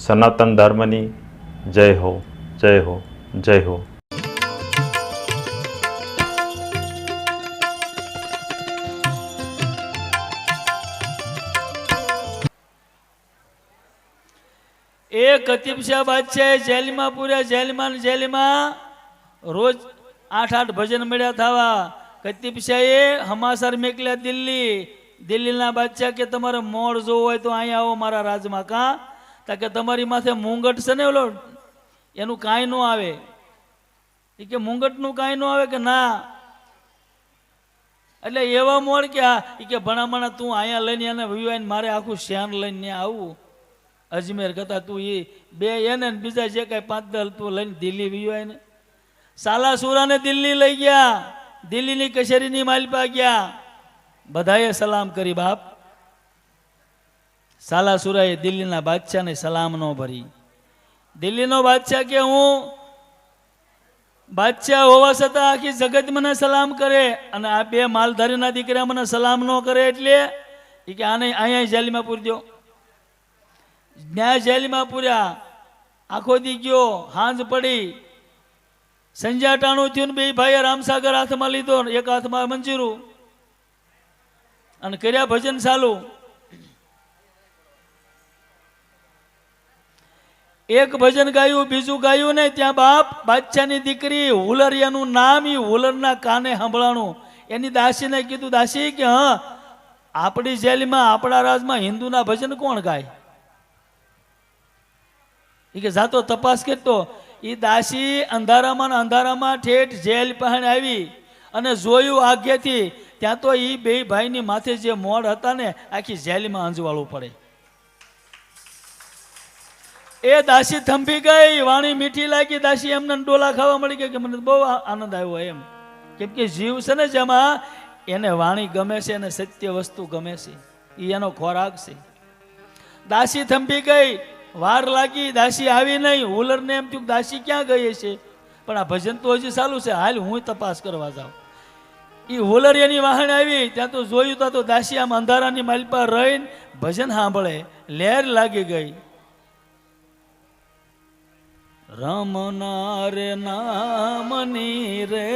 સનાતન ધર્મની જય હો, જય હો, જય હો. એ કતીબશાહ બાદશાહ જેલમાં પૂર્યા, જેલમાં રોજ 8 ભજન મળ્યા થવા. કતીબશાહે હમાસર મેકલ્યા દિલ્હીના બાદશાહ કે તમારે મોડ જોવો હોય તો અહીંયા આવો મારા રાજમાં. કાં તા કે તમારી માથે મુંગટ છે ને ઓલો એનું કાંઈ ન આવે. એ કે મુંગટનું કાંઈ ન આવે કે ના. એટલે એવા મોડ કે એ કે ભણામણા તું અહીંયા લઈને એને વિવાઈને મારે આખું શ્યાન લઈને ત્યાં આવું અજમેર કરતા તું એ બે એને બીજા જે કાંઈ 5-10 તું લઈને દિલ્હી વિવાય ને. સાલા સુરાને દિલ્હી લઈ ગયા, દિલ્હીની કચેરીની માલપા ગયા, બધાએ સલામ કરી. બાપ સાલા સુરાએ દિલ્હીના બાદશાહને સલામ ન ભરી. દિલ્હીનો બાદશાહ કે હું બાદશાહ હોવા છતાં આખી જગત મને સલામ કરે અને આ બે માલધારીના દીકરા મને સલામ ન કરે એટલે એ કે આને અહીંયા જેલમાં પૂરી દો. ન્યાય જેલમાં પૂર્યા. આખો દી ગયો, હાંજ પડી, સંજાટાણું થયું. બે ભાઈએ રામસાગર હાથમાં લીધો, એક હાથમાં મંજીરું, અને કર્યા ભજન ચાલુ. એક ભજન ગાયું, બીજું ગાયું ને ત્યાં બાપ બાદશાહની દીકરી હુલરિયાનું નામ ઈ હુલરના કાને સાંભળાણું. એની દાસીને કીધું, દાસી કે હા આપણી જેલમાં આપણા રાજમાં હિન્દુના ભજન કોણ ગાય? એ કે જાતો તપાસ કરતો. એ દાસી અંધારામાં ઠેઠ જેલ પાસે આવી અને જોયું આગેથી. ત્યાં તો એ બે ભાઈની માથે જે મોડ હતા ને આખી જેલમાં અંજવાળવું પડે. એ દાસી થંભી ગઈ, વાણી મીઠી લાગી. દાસી એમને ડોલા ખાવા મળી ગઈ કે મને બહુ આનંદ આવ્યો એમ. કેમ કે જીવ છે ને જેમાં એને વાણી ગમે છે, એને સત્ય વસ્તુ ગમે છે, એ એનો ખોરાક છે. દાસી થંભી ગઈ, વાર લાગી, દાસી આવી નહીં. હુલરને એમ થયું દાસી ક્યાં ગઈ છે, પણ આ ભજન તો હજી ચાલુ છે, હાલ હું તપાસ કરવા જાઉં. એ હુલર એની વાહન આવી, ત્યાં તો જોયું તો દાસી આમ અંધારાની માલપા રહીને ભજન સાંભળે. લહેર લાગી ગઈ. રમનાર નામની રે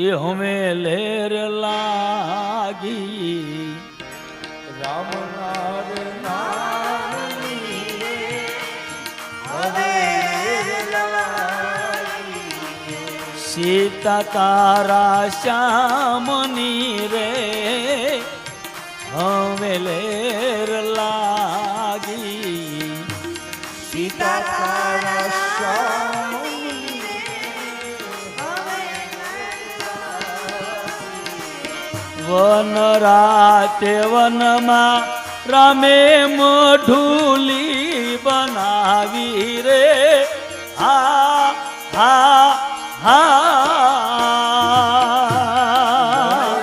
એ હમે લહેર લાગી. રમનાર નામની રે હમે લહેર લાગી. સીતા તારા શ્યામની રે હમે લહેર લાગી. સીતા તારા શ્યામની વન રાતે વનમાં રામે મઢુલી બનાવી રે. હા હા હા.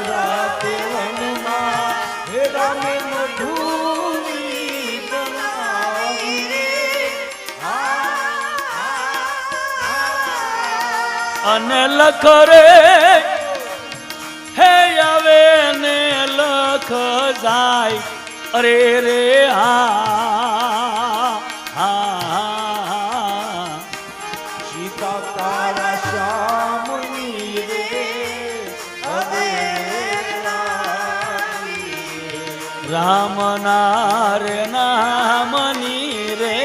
રાતે વનમાં રામે મઢુલી બનાવી રે. અને લખ રે હે આવે ને લખ જાય. અરે રે હા હા. સીતા તારા શ્યામની રે હવે લાગી. રામ નાર નામની રે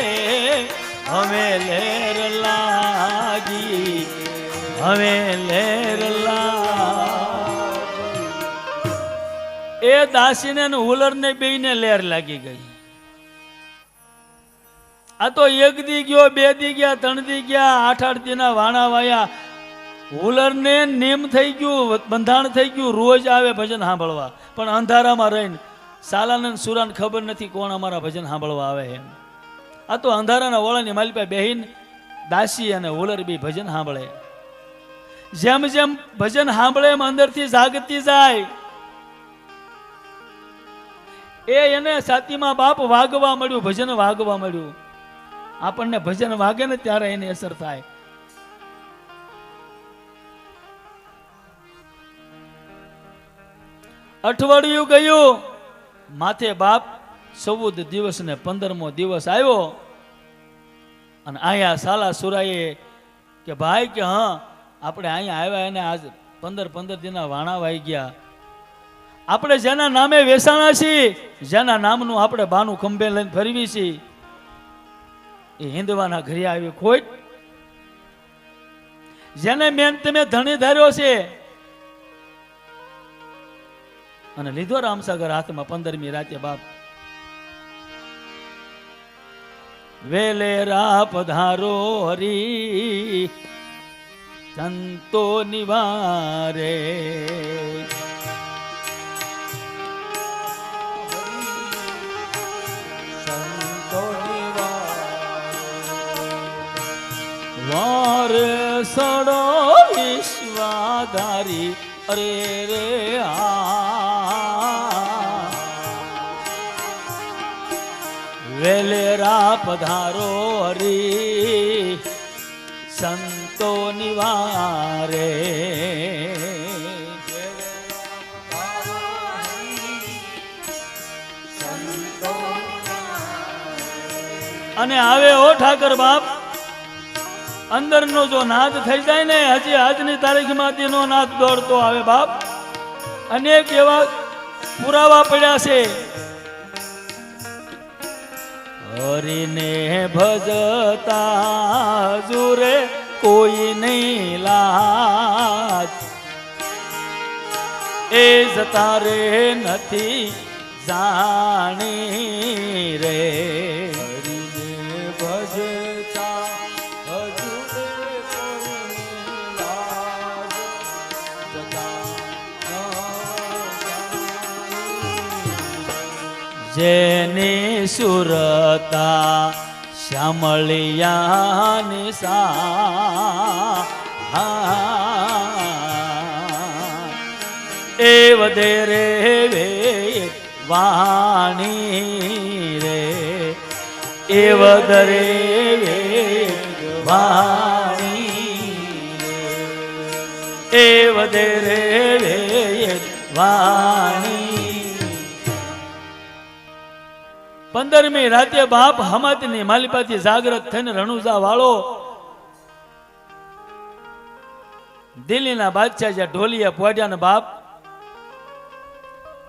હવે લહેર લાગી. હવે લહેર લાગી. એ દાસીને હુલર ને બેયને લહેર લાગી ગઈ. આ તો 1 દી ગયો, 2 દી ગયા, 3 દી ગયા, 8-8 દીના વાણા વાયા. હુલર ને નેમ થઈ ગયું, બંધાણ થઈ ગયું, રોજ આવે ભજન સાંભળવા. પણ અંધારામાં રહીને સાલાને સુરાને ખબર નથી કોણ અમારા ભજન સાંભળવા આવે એમ. આ તો અંધારાના ઓળાની માલિપા બેહીન દાસી અને હુલર બી ભજન સાંભળે. જેમ જેમ ભજન સાંભળે એમ અંદરથી જાગતી જાય. એને છાતીમાં બાપ વાગવા મળ્યું, ભજન વાગવા મળ્યું. આપણને ભજન વાગે ને ત્યારે એની અસર થાય. અઠવાડિયું ગયું, માથે બાપ 14 દિવસ ને 15મો દિવસ આવ્યો અને અહીંયા સાલા સુરાએ કે ભાઈ કે હા આપણે અહીંયા આવ્યા એને આજ 15 દિનના વાણા વાઈ ગયા. આપણે જેના નામે વેસાણા છીએ, જેના નામનું આપણે બાનું ખંભે લઈને ફરવી છીએ, એ હિંદવાના ઘરે આવી ખોટ. જેને મેન તમે ધણી ધાર્યો છે અને લીધો રામસાગર હાથમાં 15મી રાતે બાપ. વેલેરા પધારો હરી સંતો નિવારે, વાર સડો વિશ્વાધારી અરે રે વેલેરા પધારો હરી સંતો નિવારે. અને આવે ઓ ઠાકર બાપ, અંદરનો જો નાદ થઈ જાય ને, હજી આજની તારીખમાંથી નો નાદ દોડતો આવે બાપ. અનેક એવા પુરાવા પડ્યા છે. હરિને ભજતા જુરે કોઈ નહીં લાજ, એ જતા રે નથી જાણી રે. હરિને ભજતા જેની સુરતા શ્યામળિયાની સા એ વધે રે વે વાણી રે, એ વધરે વે વાણી, એ વધે રે વે વાણી. 15મી રાતે બાપ હમાતની માલિપાથી જાગ્રત થઈને રણુજા વાળો દિલ્હીના બાદશાહ જ્યાં ઢોલિયા પોડ્યા ને બાપ,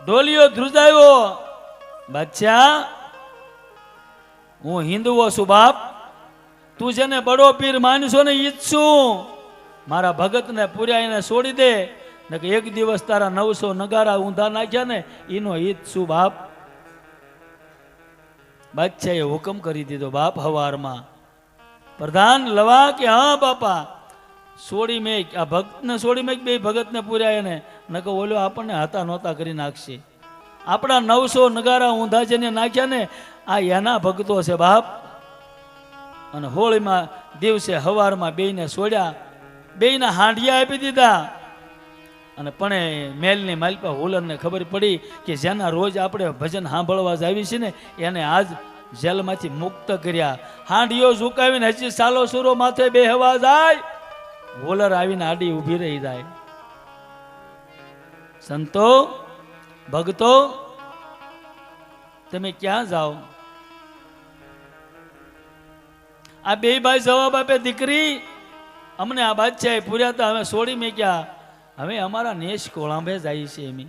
ઢોલિયો ધ્રુજાયો, બાદશાહ હું હિન્દુઓ છું બાપ, તું જેને બડો પીર માનશો ને ઈ જ છું. મારા ભગતને પૂર્યા એને છોડી દે ને કે એક દિવસ તારા 900 નગારા ઊંધા નાખ્યા ને એનો ઈ જ છું બાપ. બાદશાહે હુકમ કરી દીધો બાપ હવારમાં, પ્રધાન લવા કે હા બાપા છોડી મેક, આ ભક્તને છોડી મેક, બે ભગતને પૂર્યા એને નકો ઓલો આપણને હાથા નોતા કરી નાખશે. આપણા 900 નગારા ઊંધા જેને નાખ્યા ને આ એના ભક્તો છે બાપ. અને હોળીમાં દિવસે હવારમાં બેયને છોડ્યા, બેયના હાંડિયા આપી દીધા. અને પણ મેલની માલપા હુલરને ખબર પડી કે જેના રોજ આપણે ભજન સાંભળવા જ આવી છે ને એને આજ જેલમાંથી મુક્ત કર્યા. હાંડિયો ઝુકાવીને હજી સાલો સુરો માથે બેહવા જાય, હુલર આવીને આડી ઊભી રહી જાય. સંતો ભક્તો તમે ક્યાં જાઓ? આ બે ભાઈ જવાબ આપે, દીકરી અમને આ બાદશાહે પૂર્યા હતા, અમે છોડી મેક્યા, હવે અમારા નેશ કોળાંબે જાય છે. એમ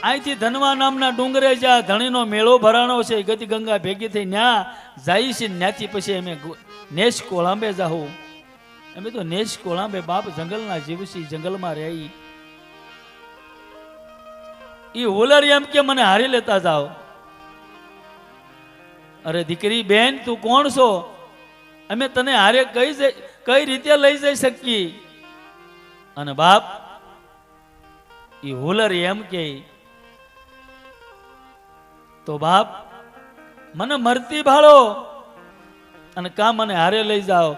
અહીંથી ધનવા નામના ડુંગરે જ્યાં ધણીનો મેળો ભરાણો છે, ગતિ ગંગા ભેગી થઈ ન્યા જાય છે. ત્યાંથી પછી અમે નેશ કોળાંબે જાઉં. અમે તો નેશ કોળાંબે બાપ જંગલના જીવસી, જંગલમાં રહી. એ હોલર એમ કે મને હારી લેતા જાઓ. અરે દીકરી બેન તું કોણ છો? અમે તને હારે કઈ રીતે લઈ જઈ શકીએ? અને બાપ એ હુલર એમ કે તો બાપ મને મરતી ભાળો અને કા મને હારે લઈ જાઓ.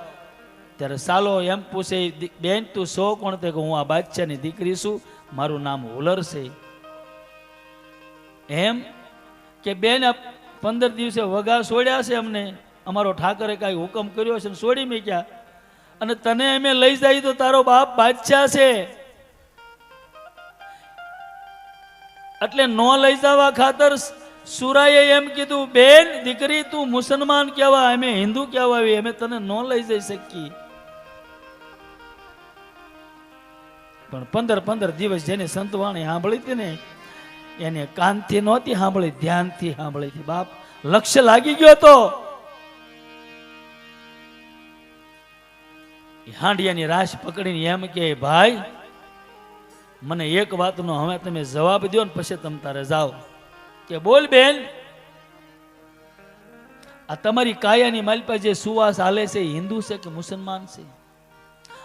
ત્યારે સાલો એમ પૂછે, બેન તું સો કોણ? તે કે હું આ બાદશાહની દીકરી છું, મારું નામ હુલર છે. એમ કે બેન 15 દિવસે વગા છોડ્યા છે અમને, અમારો ઠાકરે કાંઈ હુકમ કર્યો છે છોડી મેક્યા, અને તને અમે લઈ જાય તો તારો બાપ બાદશાહ છે. એટલે નો લઈ જવા ખાતર સુરાએ એમ કીધું, બેન દીકરી તું મુસલમાન કહેવાય, અમે હિન્દુ કહેવાય, અમે તને નો લઈ જઈ શકીએ. પણ 15 દિવસ જેની સંતવાણી સાંભળી હતી ને, એને કાનથી નહોતી સાંભળી, ધ્યાનથી સાંભળી હતી. બાપ લક્ષ્ય લાગી ગયો તો હાંડિયાની રાશ પકડીને એમ કે, ભાઈ મને એક વાતનો હવે તમે જવાબ દો ને પછી તમે તારે જાઓ. કે બોલ બેન, આ તમારી કાયાની માલપા જે સુવાસ હાલે છે એ હિન્દુ છે કે મુસલમાન છે?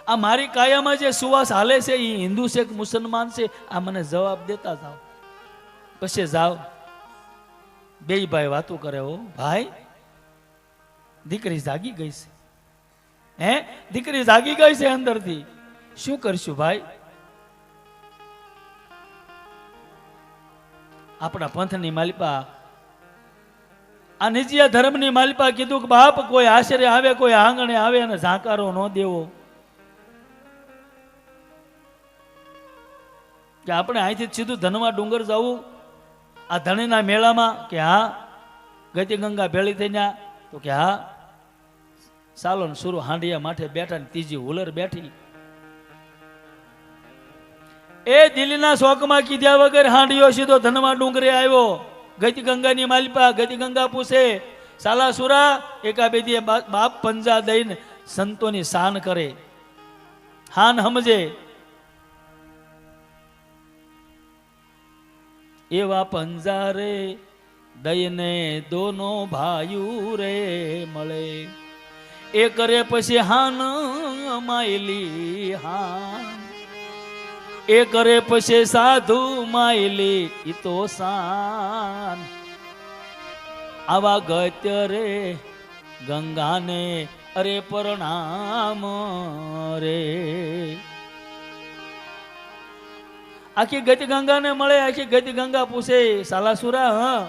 આ મારી કાયામાં જે સુવાસ હાલે છે એ હિન્દુ છે કે મુસલમાન છે? આ મને જવાબ દેતા જાઓ, પછી જાઓ. બેય ભાઈ વાતો કરે. હો ભાઈ, દીકરી જાગી ગઈ છે. હે, દીકરી જાગી ગઈ છે અંદરથી. શું કરશું ભાઈ? આપણા પંથની માલિપા, આ નિજિયા ધર્મની માલિપા કીધું કે બાપ કોઈ આશરે આવે, કોઈ આંગણે આવે અને ઝાંકારો ન દેવો. કે આપણે અહીંથી સીધું ધનવા ડુંગર જવું આ ધણીના મેળામાં? કે હા. ગતિ ગંગા ભેળી થઈ જા? તો કે હા. સાલો ને સુરુ હાંડિયા માથે બેઠા ને ત્રીજી હુલર બેઠી. એ દિલ્હીના શોકમાં કીધા વગર હાંડિયો સીધો ધનવા ડુંગરે આવ્યો. ગતિ ગંગાની માલિપા ગતિ ગંગા પૂછે, સાલા સુરા એકા બેદી બાપ પંજા દઈને સંતોની શાન કરે, હાન સમજે. એવા પંજારે દઈને દોનો ભાયુ રે મળે, એ કરે પછી હાન માયલી હાન, એ કરે પછી સાધુ માયલી ઈ તો શાન. આવા ગત્ય રે ગંગાને અરે પ્રણામ રે. આખી ગતિ ગંગાને મળે. આખી ગતિ ગંગા પૂછે, સાલાસુરા હા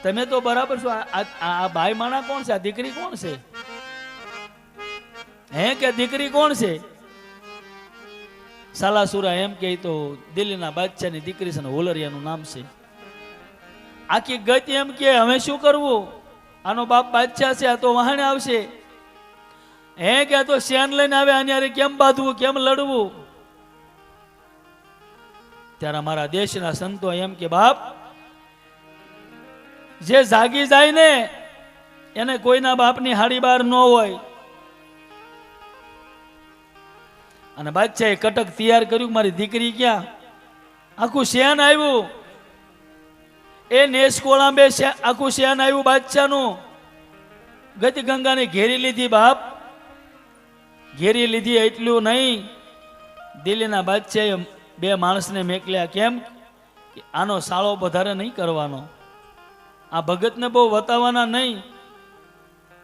તમે તો બરાબર છો, આ ભાઈ માણા કોણ છે? આ દીકરી કોણ છે? હે કે દીકરી કોણ છે? સાલાસુરા એમ કે તો દિલ્હીના બાદશાહની દીકરી છે ને હોલરિયાનું નામ છે. આખી ગતિ એમ કે હવે શું કરવું? આનો બાપ બાદશાહ છે, આ તો વહાણે આવશે. હે કે આ તો શેન લઈને આવે, આની કેમ બાંધવું, કેમ લડવું? ત્યારે મારા દેશના સંતો એમ કે બાપ, જે જાગી જાય ને એને કોઈના બાપની હાડી બાર ન હોય. અને બાદશાહે કટક તૈયાર કર્યું, મારી દીકરી ક્યાં? આખું શેન આવ્યું. એ નેસ કોળાંબે આખું શેન આવ્યું બાદશાહનું. ગતિ ગંગાને ઘેરી લીધી. બાપ ઘેરી લીધી એટલું નહીં, દિલ્હીના બાદશાહે 2 માણસને મેકલ્યા. કેમ? કે આનો સાળો વધારે નહીં કરવાનો, આ ભગતને બહુ વતાવવાના નહીં,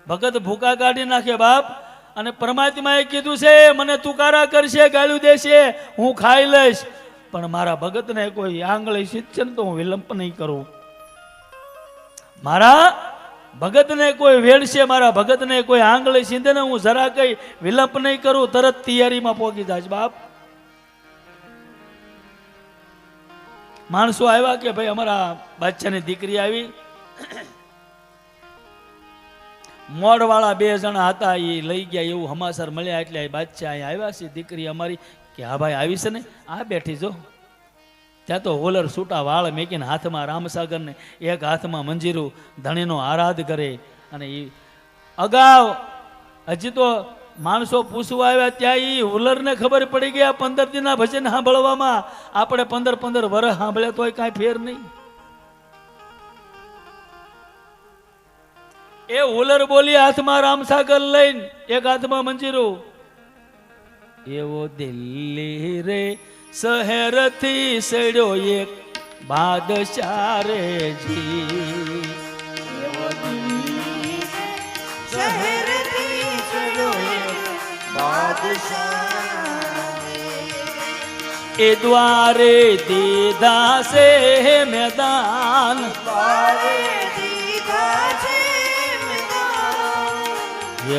ભગત ભૂકા કાઢી નાખે. બાપ અને પરમાત્માએ કીધું છે મને તુકારા કરશે, ગાળ્યું દેશે, હું ખાઈ લઈશ, પણ મારા ભગતને કોઈ આંગળી સીધશે ને તો હું વિલંબ નહીં કરું. મારા ભગતને કોઈ વેડશે, મારા ભગતને કોઈ આંગળી સીધે ને હું જરા કઈ વિલંબ નહીં કરું, તરત તૈયારીમાં પહોંચી જાય. બાપ માણસો આવ્યા કે ભાઈ અમારા બાદશાહની દીકરી આવી. મોડવાળા 2 જણા હતા, એ લઈ ગયા એવું સમાચાર મળ્યા. એટલે બાદશાહ અહીંયા આવ્યા છે, દીકરી અમારી. કે હા ભાઈ આવી છે ને, આ બેઠી જો. ત્યાં તો હોલર છૂટા વાળ મેકીને હાથમાં રામસાગર ને એક હાથમાં મંજીરું ધણીનો આરાધ કરે. અને એ અગાઉ હજી તો માણસો પૂછવા આવ્યા ત્યાં એ હુલરને ખબર પડી ગયા 15 દિનના ભજન સાંભળવામાં. આપણે 15 વર્ષ સાંભળ્યા તોય કાંઈ ફેર નહીં. એ હુલર બોલી હાથમાં રામસાગર લઈને એક હાથમાં મંજીરું. એવો દિલ્હી રે શહેરથી સડ્યો એક બાદશાહ રે જી, એવો દિલ્હી શહેરથી સડ્યો એક બાદશાહ, એ દ્વારે દીધા છે મેદાન, દ્વારે દીધા છે મેદાન,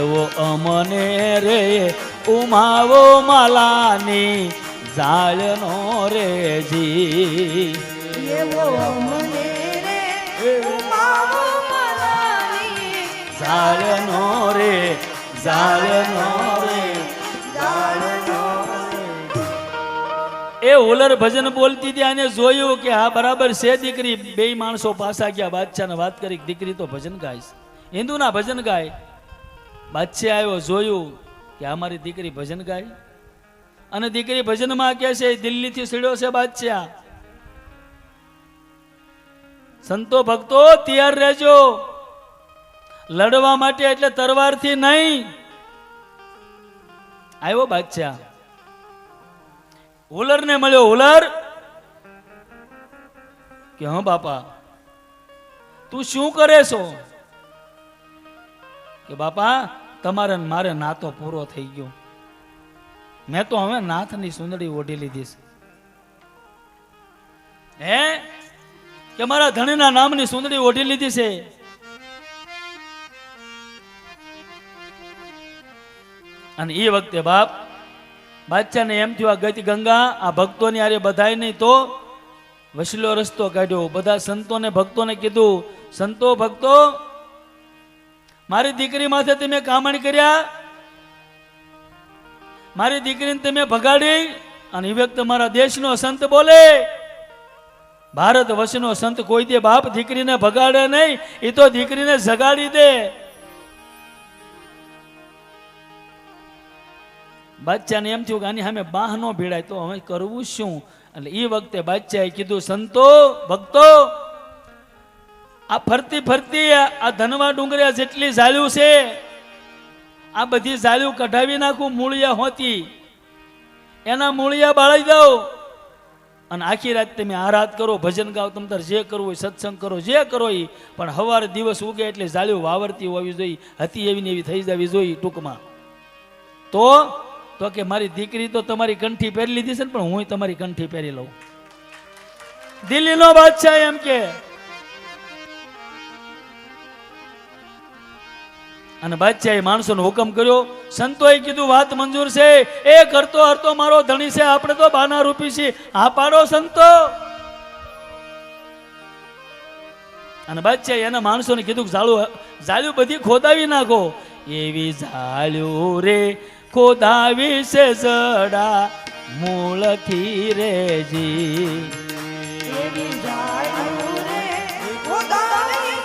એવો અમને રે ઉમાવો માલાની જાળનો રે જી, એવો અમને રે ઉમાવો મલાની ઝાડનો રે ઝાડનો રે જાળનો એ ઉલર ભજન બોલતી હતી અને જોયું કે હા બરાબર છે દીકરી. બે માણસો પાછા ગયા, બાદશાહને વાત કરી કે દીકરી તો ભજન ગાય છે, હિન્દુના ભજન ગાય. બાદશાહ આવ્યો, જોયું કે અમારી દીકરી ભજન ગાય અને દીકરી ભજનમાં કે છે દિલ્હીથી સીડ્યો છે બાદશાહ. સંતો ભક્તો તૈયાર રહેજો લડવા માટે, એટલે તરવારથી નહીં. આવ્યો બાદશાહ, હુલર ને મળ્યો. હુલર કે હા બાપા તું શું કરે છો? કે બાપા તમારે ને મારે નાતો પૂરો થઈ ગયો, મેં તો હવે નાથની સુંદડી ઓઢી લીધી છે. હે કે મારા ધણીના નામની સુંદડી ઓઢી લીધી છે. અને એ વખતે બાપ બાદશાહને એમ થયું આ ગતિ ગંગા આ ભક્તોની આરે બધાય નહીં તો વસલો રસ્તો કાઢ્યો. બધા સંતોને ભક્તોને કીધું, સંતો ભક્તો મારી દીકરી માથે તમે કામણ કર્યા, મારી દીકરીને તમે ભગાડી. અને એ વખતે મારા દેશનો સંત બોલે, ભારત વર્ષનો સંત કોઈ દે બાપ દીકરીને ભગાડે નહીં, એ તો દીકરીને જગાડી દે. બાદશાહને એમ થયું કે આની સામે બાહ નો ભીડાય તો હવે કરવું શું? એટલે એ વખતે બાદશાહે કીધું, સંતો ભક્તો આ ફરતી ફરતી આ ધનવા ડુંગરે જેટલી ઝાલ્યું છે આ બધી ઝાલ્યું કઢાવી નાખું, મૂળિયા હોતી એના મૂળિયા બાળી દઉં અને આખી રાત તમે આરાધ કરો, ભજન ગાઓ, તમ તાર જે કરવું હોય સત્સંગ કરો, જે કરો એ. પણ સવારે દિવસ ઉગે એટલે ઝાલ્યું વાવરતી હોવી જોઈએ, હતી એવી ને એવી થઈ જવી જોઈએ ટૂંકમાં. તો કે મારી દીકરી તો તમારી કંઠી પહેરી લીધી છે ને, પણ હું તમારી કંઠી પહેરી લઉં. દિલ્હીનો બાદશાહ એમ કે. અને બાદશાહે માણસોનો હુકમ કર્યો, સંતોએ કીધું વાત મંજૂર છે, એ કરતો હરતો મારો ધણી છે, આપણે તો બાના રૂપી છે, આ પાડો સંતો. અને બાદશાહે એના માણસોને કીધું ઝાલ્યું બધી ખોદાવી નાખો. એવી ઝાલ્યું રે ખોદાવી છે જડા મૂળથી રેજી. એવી જાળ્યું રે ખોદાવી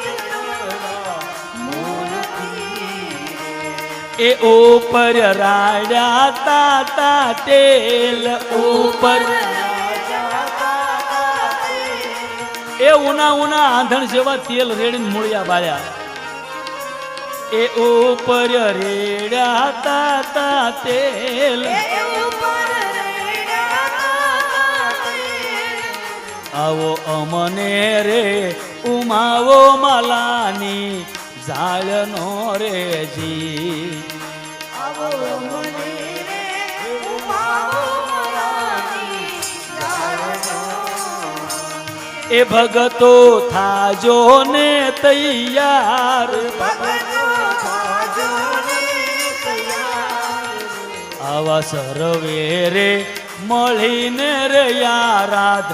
મૂળથી એ ઉપર રાડ્યા તાતા તેલ ઉપર એ ઉના ઉના આંધણ જેવા તેલ રેડીને મૂળિયા બાળ્યા. એ ઉપર રેડ્યા તાતા તેલ આવો અમને રે ઉમાવો માલાની ઝાડનો રેજી. આવો મને રે ઉમાવો મલાની જાળનો એ ભગતો થાજો ને તૈયાર, ભગતો થાજો ને તૈયાર આવા સર્વે રે મળીને રે યારાદ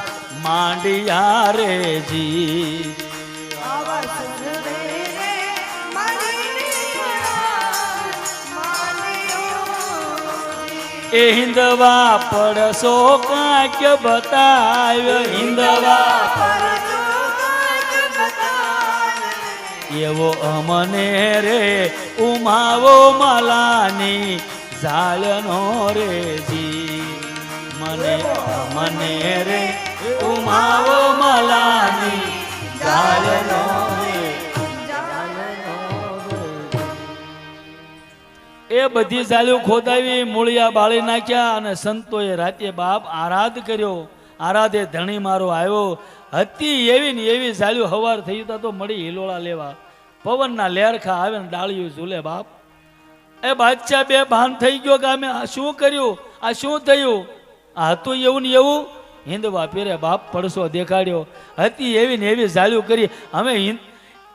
માંડિયા રેજી. આવા સર્વે રે મળીને માન્યો એ હિંદવા પડશો કાંક બતાવ્ય, હિંદવા પરજો કાંક બતાવે એવો અમને રે ઉમાવો માલાની ઝાલનો રેજી. મને રે ઉમાવો માલાની ઝાલનો રે. એ બધી ઝાલ્યું ખોદાવી મૂળિયા બાળી નાખ્યા અને સંતોએ રાતે બાપ આરાધ કર્યો. આરાધે ધણી મારો આવ્યો, હતી એવી ને એવી ઝાલ્યું હવાર થયું તો મળી હિલોળા લેવા, પવનના લેરખા આવે ને ડાળિયું ઝૂલે બાપ. એ બાદશાહ બે ભાન થઈ ગયો કે અમે આ શું કર્યું, આ શું થયું? આ હતું એવું ને એવું હિંદવા પેરે બાપ પડસો દેખાડ્યો, હતી એવી ને એવી ઝાલ્યું કરી. અમે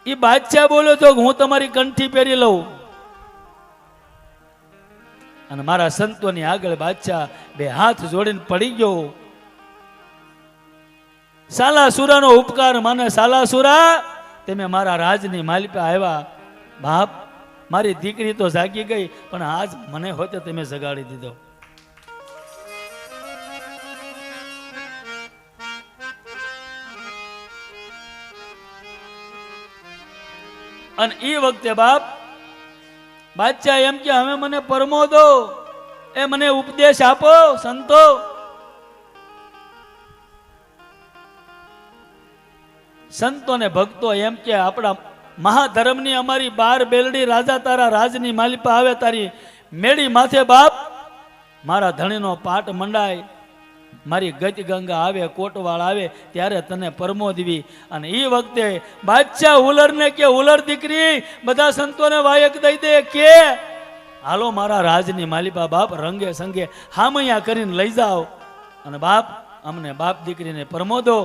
એ બાદશાહ બોલ્યો તો હું તમારી કંઠી પહેરી લઉં. અને મારા સંતોની આગળ બાદશાહ બે હાથ જોડીને પડી ગયો. સાલાસુરાનો ઉપકાર માને સાલાસુરા તમે મારા રાજની માલિપે આવ્યા બાપ મારી દીકરી તો જાગી ગઈ પણ આજ મને હોતે તમે જગાડી દીધો અને એ વખતે બાપ બાદશાહ એમ કે હવે મને પરમો દો એ મને ઉપદેશ આપો સંતો સંતો ને ભક્તો એમ કે આપણા મહાધર્મની અમારી 12 બેલડી રાજા તારા રાજની માલિપા આવે તારી મેળી માથે બાપ મારા ધણીનો પાટ મંડાય મારી ગતિ ગંગા આવે કોટવાળ આવે ત્યારે તને પરમો દેવી અને એ વખતે બાદશાહ ઉલરને કે ઉલર દીકરી બધા સંતોને વાયક દઈ દે કે હાલો મારા રાજની માલિપા બાપ રંગે સંગે હામૈયા કરીને લઈ જાઓ અને બાપ અમને બાપ દીકરીને પરમો દો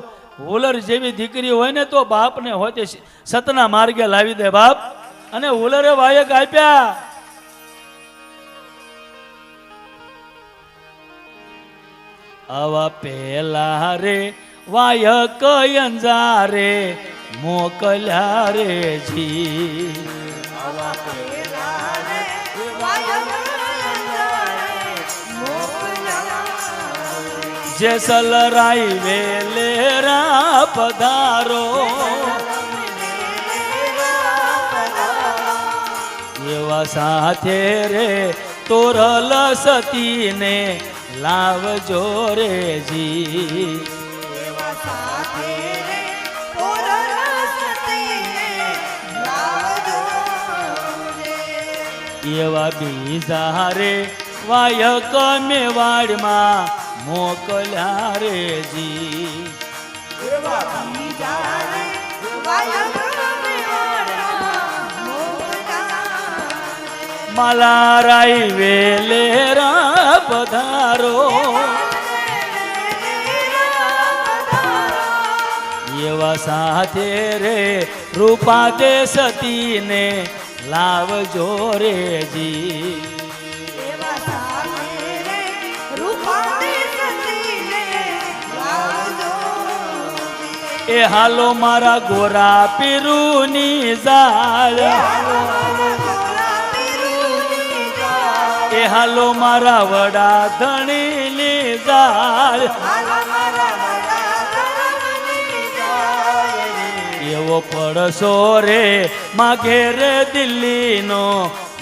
ઉલર જેવી દીકરી હોય ને તો બાપને હોતે સતના માર્ગે લાવી દે બાપ અને ઉલરે વાયક આપ્યા આવા પેલા રે વાયક અંજારે મોકલ્યા રે જી આવા પેલા રે વાયક અંજારે મોકલ્યા જેસલરાય વેલેરા પધારો એવા સાથે રે તોરલ સતીને લાવજો રે જી એવા સાથે રે તોરણ સતીને લાવજો રે એવા બીજા રે વાયક મેવાડમાં મોકલ્યા રે જી એવા બીજા રે વાયક મલારાય વેલેરા પધારો એવા સાથે રે રૂપા દે સતીને લાવજો રે જી એવા સાથે રે રૂપાળી સતીને લાવજો એ હાલો મારા ગોરા પીરુની જાળ એ હાલો મારા વડા ધણીની જાળ એવો પડશો રે માગે રે દિલ્હીનો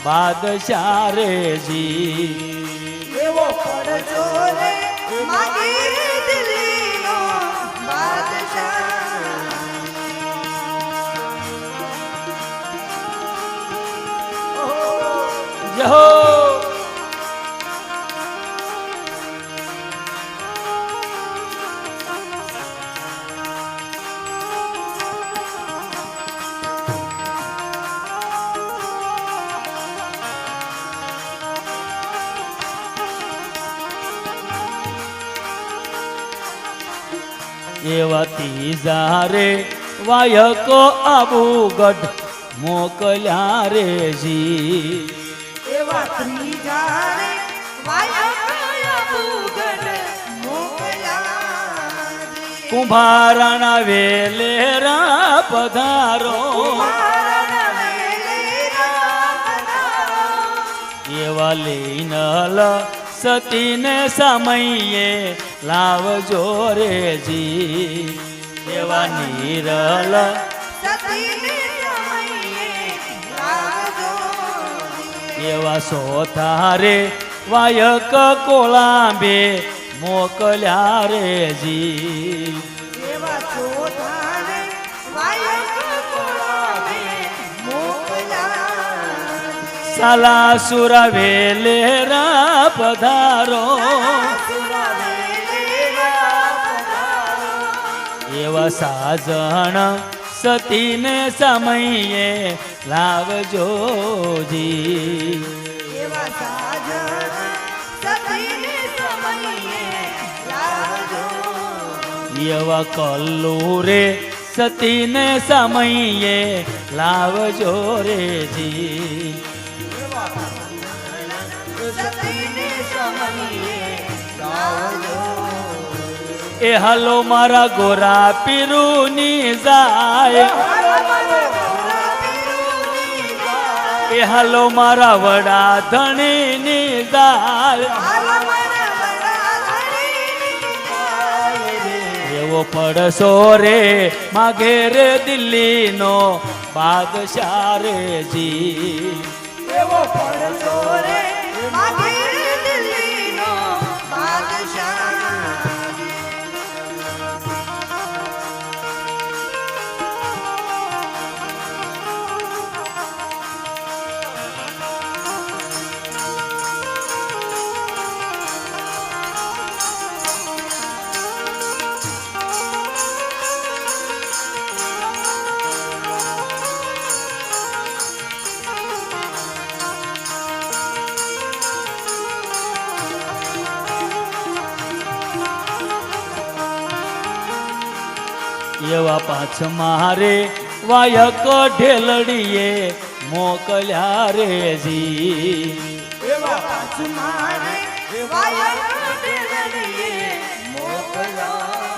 બાદશાહ રે જી એવો પડજો રે માગી દિલ્હીનો બાદશાહ જય હો એવા ત્રીજા રે વાયકો આબુગઢ મોકલ્યા રે જી એવા ત્રીજા રે વાયક ભૂગઢ મોકલ્યા કુંભારાના વેલેરા પધારો એવા લઈનલ સતીને સમયે લાવજો રે જી એવા નિરલ સતીને સમયે લાવજો એવા સોથારે વાયક કોળાંબે મોકલ્યા રે જી એવા ચોથા રે વાયક કોળાવે મોકલ્યા સાલાસુરા વેલેરા પધારો એવા સાજણ સતીને સમયે લાવજો જી એવા સાજણ સતીને સમયે લાવજો એવા કલ્લુ રે સતીને સમયે લાવજો રે જી સતીને સમયે લાવજો એ હાલો મારા ગોરા પીરુની જાય એ હાલો મારા વડા ધણીની જાય એવો પડશો રે માગે રે દિલ્હીનો બાદશાહ રે જી એવો પડશો રે માગે રે દિલ્હીનો બાદશાહ એવા પાછ મારે વાયક ઢેલડીએ મોકલ્યા રે જી એવા પાછ મારે વાયક ઢેલડીએ મોકલ્યા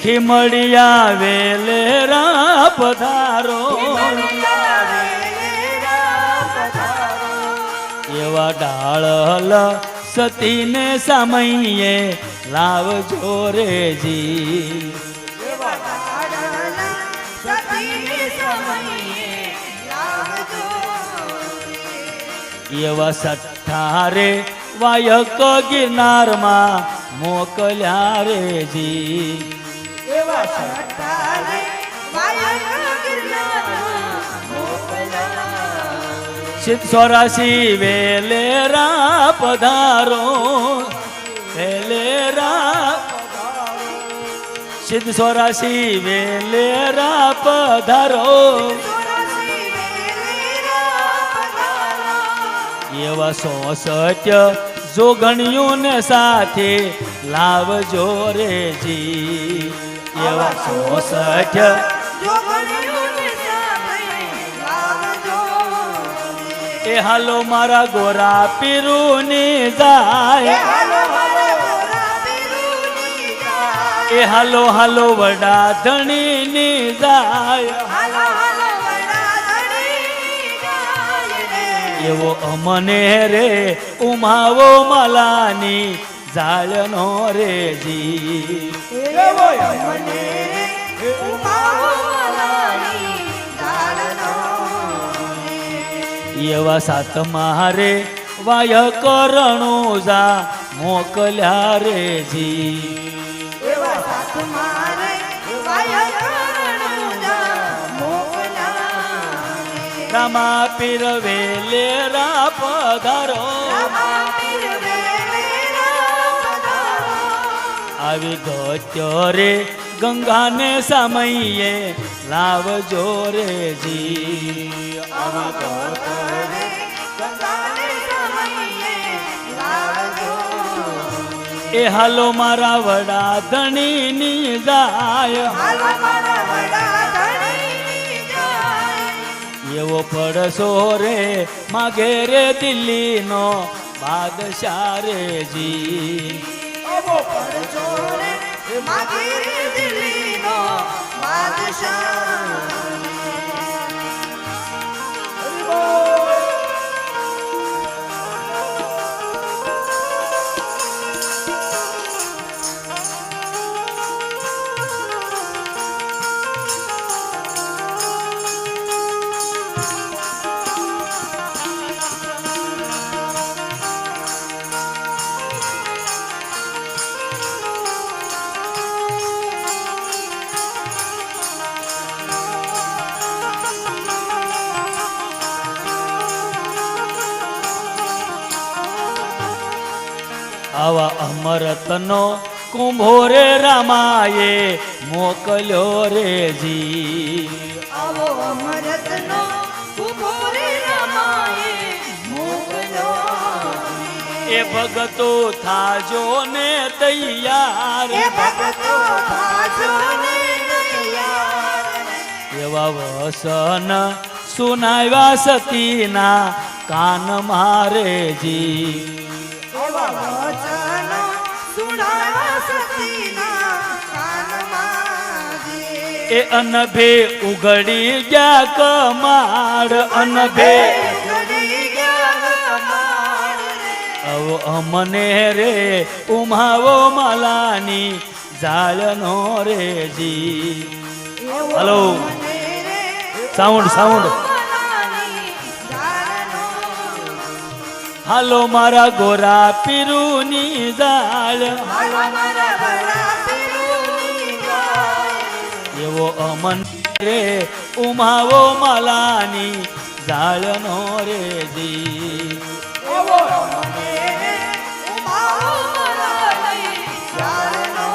ખીમડિયા વેલેરા પધારો એવા ડાળલ સતીને સમયે લાવજો રે જી એવા સઠ્ઠારે વાયક ગિરનારમાં મોકલ્યા રે જી એવા સઠ્ઠારે વાયક ગિરનારમાં મોકલ્યા સિદ્ધ 84 વેલેરા પધારો વેલેરા સિદ્ધ 84 વેલેરા પધારો એવા 66 જોગણિયોને સાથે લાવજો રે જી એવા 66 એ હાલો મારા ગોરા પીરુની જાય એ હાલો હાલો વડા ધણીની જાય એવો અમને રે ઉમાવો માલાની જાળનો રે જી એવો અમને ઉમાવો માલાની જાળનો એવા સાત મારે વાયક રણુજા મોકલ્યા રે જી એવા સાત મારે વાયક રણુજા મોકલ્યા રામા પીર વેલેરા પધારો આવી ગત્યો રે ગંગાને સમયે લાવજો રે જી આવી ગત્યો રે એ હાલો મારા વડા ધણીની જાય એવો પડશો રે માગે રે દિલ્હીનો બાદશાહ રે જી એવો પડશો રે માગે રે દિલ્હીનો બાદશાહ આવા અમરતનો કુંભો રે રામાએ મોકલ્યો રે જી આવો અમરતનો કુંભો રે રામાએ મોકલ્યો એ ભગતો થાજો ને તૈયાર એ ભક્તો થાજો ને તૈયાર એવા વસન સુનાવ્યા સતીના કાન મારે જી એવા વચન સુનાવ્યા સતીના એ અનભે ઉઘડી ગયા કમાડ અનભે ઘડી ગયા માર રે. આવો અમને રે ઉમાવો માલાની જાળનો રે જી. એવો હલો. મને રે સાઉન્ડ મલાની જાળનો. હાલો મારા ગોરા પીરુની જાળ હાલો મારા ભલા પીરુની જાય. એવો અમન રે ઉમાવો માલાની જાળનો રે જી. એવો મને રે ઉમાવો મલાની જાળનો.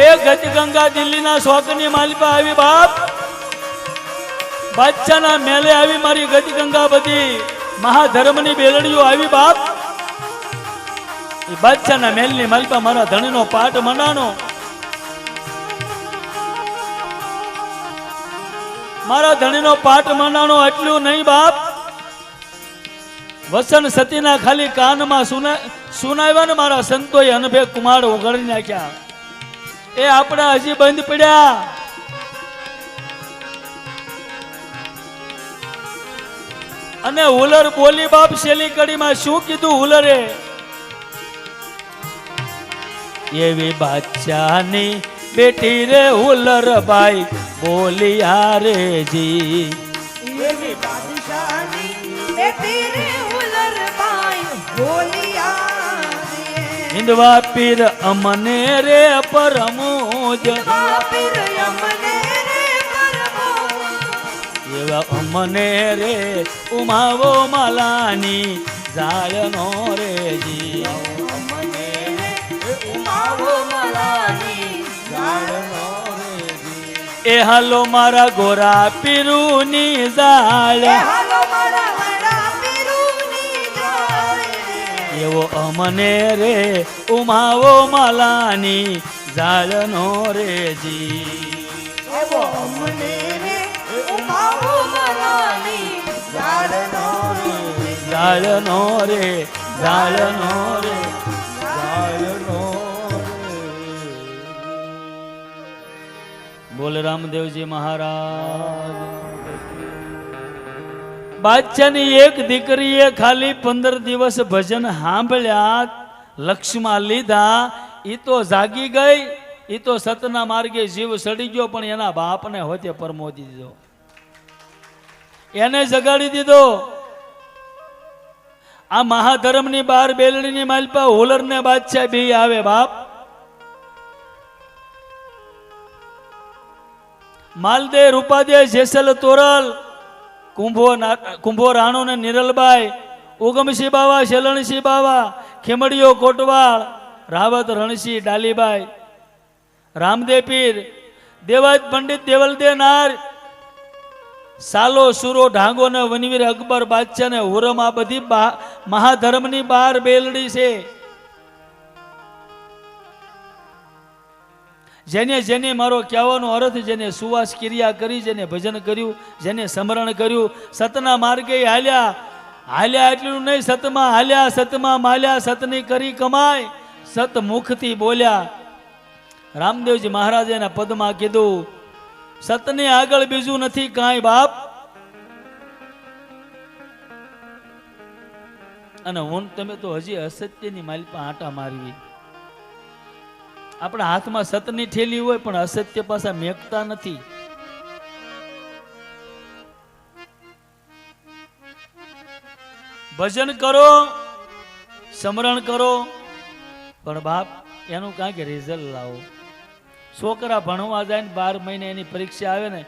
એ ગતિ ગંગા દિલ્હીના શોકની માલિપા આવી બાપ બાદશાહના મેલે આવી મારી ગતિ ગંગા બધી મહાધર્મની બેલડીઓ આવી બાપ એ બાદશાહના મેલની માલિપા મારા ધણીનો પાટ મંડાનો મારા ધણીનો પાટ મંડાનો એટલું નહીં બાપ વસન સતીના ખાલી કાનમાં સુનાવ્યા ને મારા સંતોએ અનભે કુમાર ઉઘાડી નાખ્યા એ આપણા હજી બંધ પડ્યા અને હુલર બોલી બાપ શેલી કડીમાં શું કીધું હુલરે એવી બાદશાહની બેટી રે હુલર ભાઈ બોલિયા રે જી. એવી બાદશાહની બેટી રે હુલર બાઈ બોલિયા રે. હિંદવા પીર અમને રે પરમોજ બાપીર યમને રે પરમો. એવા અમને રે ઉમાવો માલાની જાળનો રે જી. અમને રે ઉમાવો મલાની જાળનો. એ હાલો મારા ગોરા પીરુની જાળ એ હાલો મારા વડા પીરુની જાય. એવો અમને રે ઉમાવો માલાની જાળનો રે જી. એવો અમને રે ઉમાવો મલાની જાળનો. જાળનો રે જાળનો રે જાળનો રે. બોલ રામદેવજી મહારાજ. બાદશાહની એક દીકરીએ ખાલી 15 દિવસ ભજન સાંભળ્યા લક્ષ્યમાં લીધા ઈ તો જાગી ગઈ ઈ તો સતના માર્ગે જીવ સડી ગયો પણ એના બાપને હોતે પરમોદી દીધો એને જગાડી દીધો. આ મહાધર્મની બાર બેલડીની માલપા હુલર ને બાદશાહ બે આવે બાપ. માલદે રૂપાદે જેસલ તોરલ કુંભો રાણો ને નિરલબાઈ ઉગમસિંહ બાવા શેલણસિંહ બાવા ખેમડીઓ કોટવાળ રાવત રણસિંહ ડાલીબાઈ રામદેવ પીર દેવાજ પંડિત દેવલદે નાર સાલો સુરો ઢાંગો ને વનવીર અકબર બાદશાહ ને હુરમ આ બધી મહાધર્મની બાર બેલડી છે. જેને જેને મારો કહેવાનો અર્થ જેને સુવાસ ક્રિયા કરી જેને ભજન કર્યું જેને સ્મરણ કર્યું સતના માર્ગે હાલ્યા એટલું નહીં સતમાં હાલ્યા સતમાં માલ્યા સતની કરી કમાય સત મુખથી બોલ્યા. રામદેવજી મહારાજે એના પદમાં કીધું સતની આગળ બીજું નથી કાંઈ બાપ. અને હું તમે તો હજી અસત્યની માલિપા આંટા મારવી. આપણા હાથમાં સતની ઠેલી હોય પણ અસત્ય પાછા મેકતા નથી. ભજન કરો સ્મરણ કરો પણ બાપ એનું કાંઈક રિઝલ્ટ લાવો. છોકરા ભણવા જાય ને 12 મહિને એની પરીક્ષા આવે ને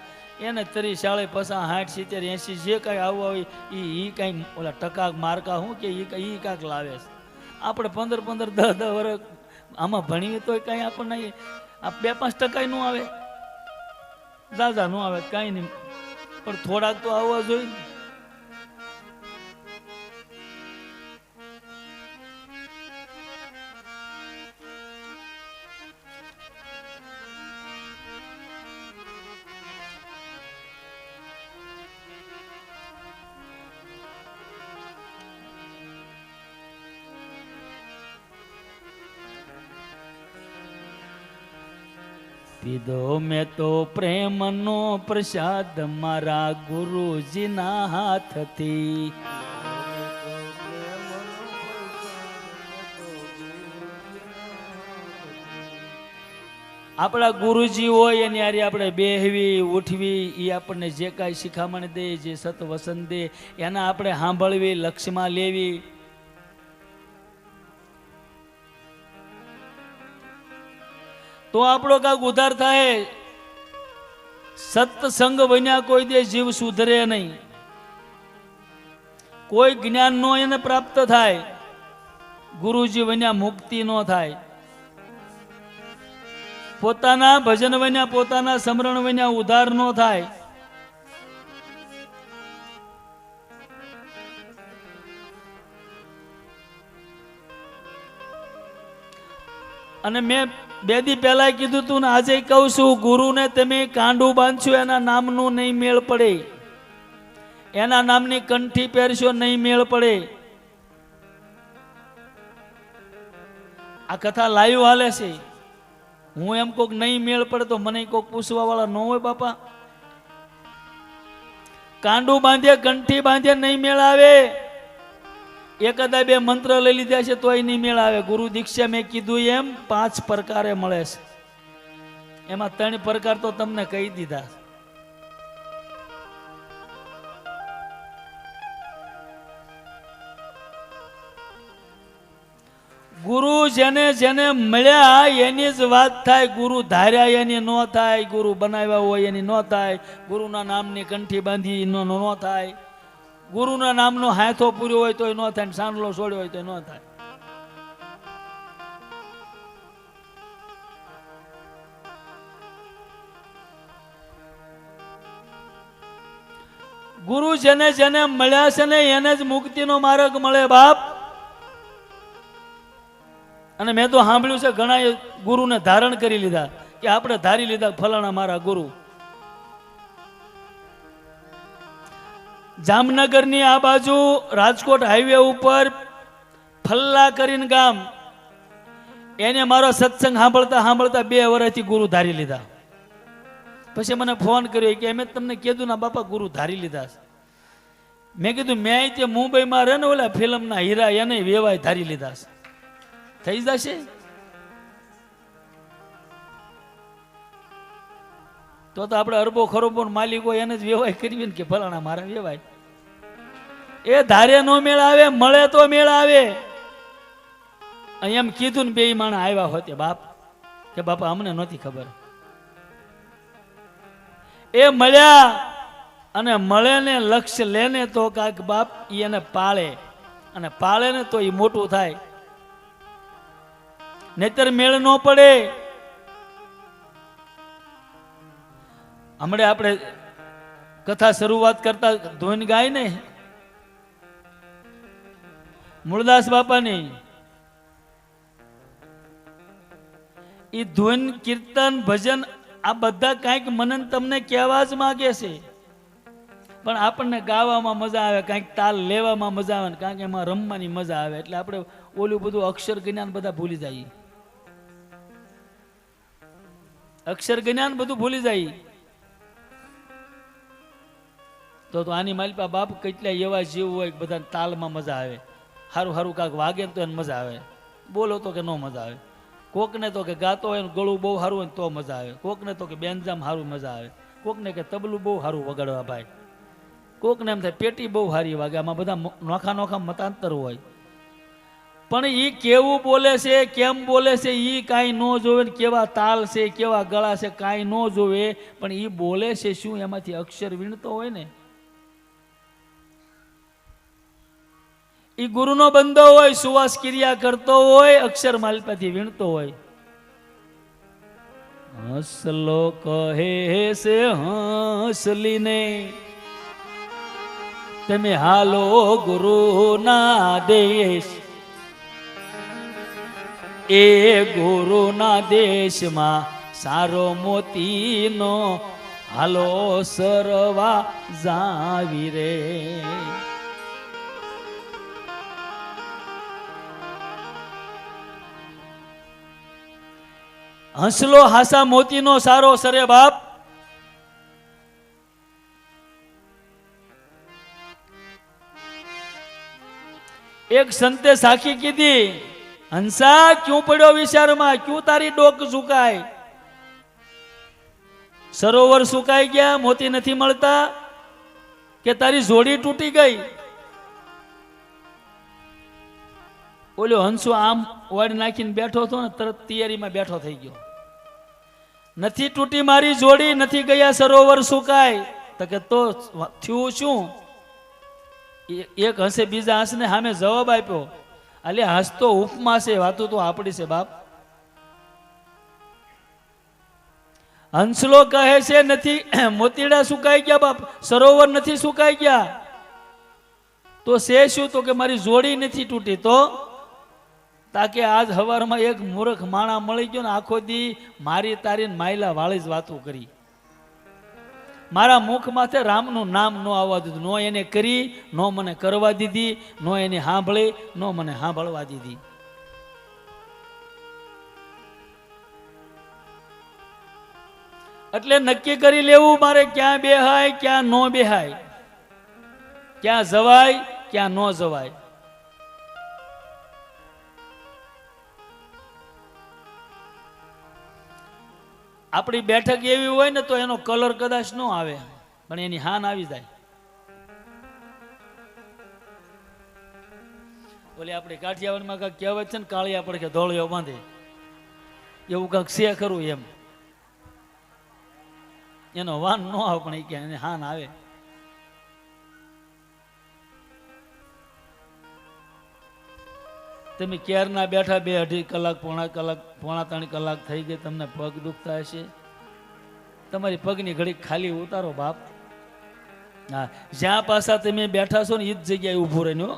એને 30 શાળે 50 60 70 80 જે કાંઈ આવવા હોય એ કાંઈ ઓલા ટકા માર્કા શું કે એ કાંઈક લાવે છે. આપણે 15 15 10 વર્ષ આમાં ભણીએ તો કાંઈ આપણને આ 2-5% નું આવે દાદા નું આવે કાંઈ નહીં પણ થોડાક તો આવવા જોઈએ. પીધો મેં તો પ્રેમનો પ્રસાદ મારા ગુરુજીના હાથથી. આપણા ગુરુજી હોય એની હારે આપણે બેહવી ઉઠવી, એ આપણને જે કાંઈ શિખામણ દે, જે સત વસન દે, એના આપણે સાંભળવી, લક્ષ્યમાં લેવી. તો આપણો કાંક ઉદ્ધાર થાય. સત્સંગ બન્યા કોઈ દે જીવ સુધરે નહીં. કોઈ જ્ઞાન નો એને પ્રાપ્ત થાય. ગુરુજી બન્યા મુક્તિ નો થાય. પોતાના ભજન બન્યા, પોતાના સમરણ બન્યા ઉદ્ધાર નો થાય. અને મેં બે દી પહેલા કીધું તું ને આજે કહું છું, ગુરુને તમે કાંડું બાંધશો એના નામનું નહીં મેળ પડે, એના નામની કંઠી પહેરશો નહીં મેળ પડે. આ કથા લાઈવ હાલે છે. હું એમ કોક નહીં મેળ પડે તો મને કોક પૂછવા વાળા ન હોય બાપા. કાંડું બાંધે, કંઠી બાંધે, નહીં મેળ આવે. એકાદા બે મંત્ર લઈ લીધા છે તોય નહીં મેળ આવે. ગુરુ દીક્ષા મેં કીધું એમ 5 પ્રકારે મળે છે. એમાં 3 પ્રકાર તો તમને કહી દીધા. ગુરુ જેને જેને મળ્યા એની જ વાત થાય. ગુરુ ધાર્યા એની ન થાય. ગુરુ બનાવ્યા હોય એની ન થાય. ગુરુના નામની કંઠી બાંધી ન થાય. ગુરુના નામનો હાથો પૂર્યો હોય તો ન થાય, સાંડલો છોડ્યો હોય તો ન થાય. ગુરુ જેને જેને મળ્યા છે ને એને જ મુક્તિનો માર્ગ મળે બાપ. અને મેં તો સાંભળ્યું છે ઘણા ગુરુને ધારણ કરી લીધા, કે આપણે ધારી લીધા ફલાણા મારા ગુરુ. જામનગરની આ બાજુ રાજકોટ હાઈવે ઉપર ફલ્લા કરીને ગામ, એને મારો સત્સંગ સાંભળતા સાંભળતા 2 વર્ષથી ગુરુ ધારી લીધા. પછી મને ફોન કર્યો કે અમે તમને કીધું ના બાપા ગુરુ ધારી લીધા. મેં કીધું મેં તે મુંબઈમાં રહે ને ઓલા ફિલ્મના હીરા એને વેવાય ધારી લીધા છે. થઈ જશે તો આપણે અરબો ખરબો માલિક હોય એને જ વેવાય કરવી ને કે ફલાણા મારા વેવાય. એ ધારે નો મેળ આવે, મળે તો મેળ આવે. એમ કીધું ને 2 માણસ આવ્યા હોતે બાપ, કે બાપા અમને નહોતી ખબર. એ મળ્યા અને મળે ને લક્ષ્ય લેને તો કાંઈક બાપ એને પાળે, અને પાળે ને તો એ મોટું થાય. નહીતર મેળ ન પડે. હમણાં આપણે કથા શરૂઆત કરતા ધૂન ગાય ને મૂળદાસ બાપાની, એ ધૂન કીર્તન ભજન આ બધા કાંઈક મને તમને કહેવા જ માગે છે. પણ આપણને ગાવામાં મજા આવે, કાંઈક તાલ લેવામાં મજા આવે, કાંઈક એમાં રમવાની મજા આવે. એટલે આપણે ઓલું બધું અક્ષર જ્ઞાન બધા ભૂલી જઈએ. અક્ષર જ્ઞાન બધું ભૂલી જાય. તો આની માલિપા બાપ કેટલા એવા જીવ હોય બધા તાલમાં મજા આવે. સારું સારું કાંક વાગે તો એને મજા આવે. બોલો તો કે ન મજા આવે. કોકને તો કે ગાતો હોય ગળું બહુ સારું હોય તો મજા આવે. કોકને તો કે બેનજામ સારું મજા આવે. કોકને કે તબલું બહુ સારું વગાડવા ભાઈ. કોકને એમ થાય પેટી બહુ સારી વાગે. આમાં બધા નોખા નોખા મતાંતર હોય. પણ એ કેવું બોલે છે, કેમ બોલે છે એ કાંઈ ન જોવે. કેવા તાલ છે, કેવા ગળા છે કાંઈ ન જોવે. પણ એ બોલે છે શું એમાંથી અક્ષર વીણતો હોય ને એ ગુરુનો બંધો હોય, સુવાસ ક્રિયા કરતો હોય, અક્ષર માલપાથી વીણતો હોય. હસલો કહે છે હસલીને તમે હાલો ગુરુના દેશ. એ ગુરુના દેશમાં સારો મોતીનો હાલો સરવા જાવી રે. હંસલો હાસા મોતીનો સારો સરે બાપ. એક સંતે સાખી કીધી, હંસા ક્યું પડ્યો વિચારમાં, ક્યું તારી ડોક સુકાય? સરોવર સુકાઈ ગયા, મોતી નથી મળતા, કે તારી જોડી તૂટી ગઈ? ઓલો હંસો આમ વાડી નાખીને બેઠો હતો ને, તરત તૈયારીમાં બેઠો થઈ ગયો. નથી તૂટી મારી જોડી, નથી ગયા સરોવર સુકાય. તો કે તો થયું શું? એક હંસે બીજા હંસને સામે જવાબ આપ્યો, અલે હંસ તો ઉપમા છે, વાતો તો આપણી છે બાપ. હંસલો કહે છે નથી મોતીડા સુકાઈ ગયા બાપ, સરોવર નથી સુકાઈ ગયા. તો છે શું? તો કે મારી જોડી નથી તૂટી. તો તાકે આજ હવારમાં એક મૂર્ખ માણા મળી ગયો ને, આખો દી મારી તારી માયલા વાળી જ વાતો કરી. મારા મુખ માથે રામનું નામ ન આવવા દીધું, નો એને કરી, નો મને કરવા દીધી, નો એને સાંભળી, નો મને સાંભળવા દીધી. એટલે નક્કી કરી લેવું મારે, ક્યાં બેહાય ક્યાં નો બેહાય, ક્યાં જવાય ક્યાં નો જવાય. આપણી બેઠક એવી હોય ને તો એનો કલર કદાચ ન આવે, પણ એની હાન આવી જાય. ઓલી આપણી કાઠિયાવાડમાં કાંઈક કહેવત છે ને, કાળિયા પડે કે ધોળિયો બાંધે, એવું કાંઈક છે ખરું એમ. એનો વાન ન આવે પણ એ કે એને હાન આવે. તમે ક્યારના બેઠા 2-2.5 કલાક, પોણા 3 કલાક થઈ ગઈ, તમને પગ દુખતા હશે. તમારી પગની ઘડી ખાલી ઉતારો બાપ. હા, જ્યાં પાછા તમે બેઠા છો ને એ જ જગ્યાએ ઊભું રહીને,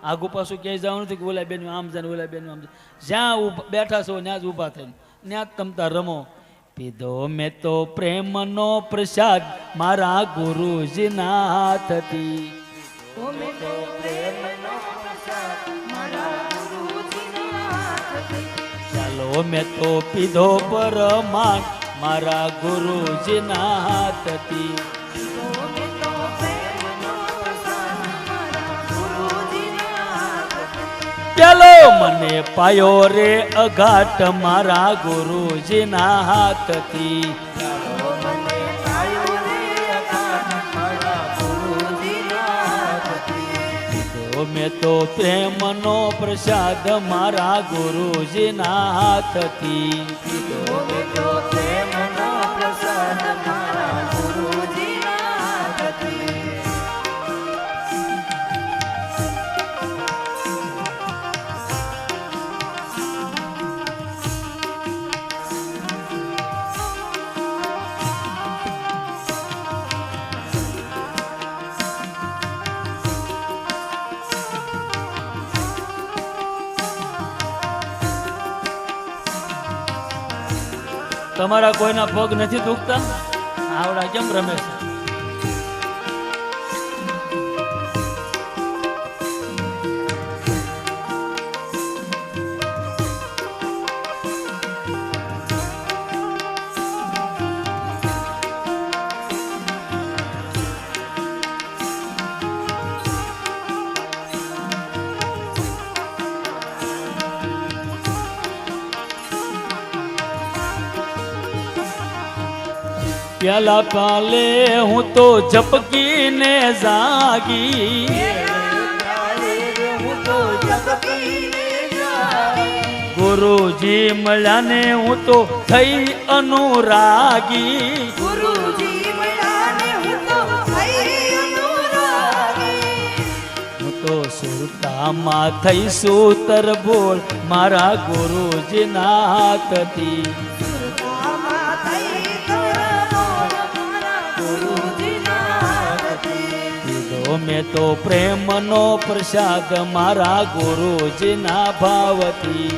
આગુ પાછું ક્યાંય જવાનું નથી કે ઓલા બેન આમ જાય ઓલા બેન આમ જાય. જ્યાં બેઠા છો ત્યાં જ ઊભા થઈને ત્યાં જ તમતા રમો. પીધો મેં તો પ્રેમનો પ્રસાદ મારા ગુરુજીના હાથથી. ચાલો મેં તો પીધો પરમાન મારા ગુરુજીના હાથથી. પેલો મને પાયો રે અઘાટ મારા ગુરુજીના હાથથી. મેં તો પ્રેમનો પ્રસાદ મારા ગુરુજીના હાથથી. તમારા કોઈના પગ નથી દુખતા? આવડા કેમ રમે છે? પેલા કાલે હું તો ઝપકીને જાગી, ગુરુજી મળ્યા ને હું તો થઈ અનુરાગી. હું તો સુરતામાં થઈ સૂતર બોલ મારા ગુરુજીના હાથથી. મેં તો પ્રેમનો પ્રસાદ મારા ગુરુજીના ભાવથી.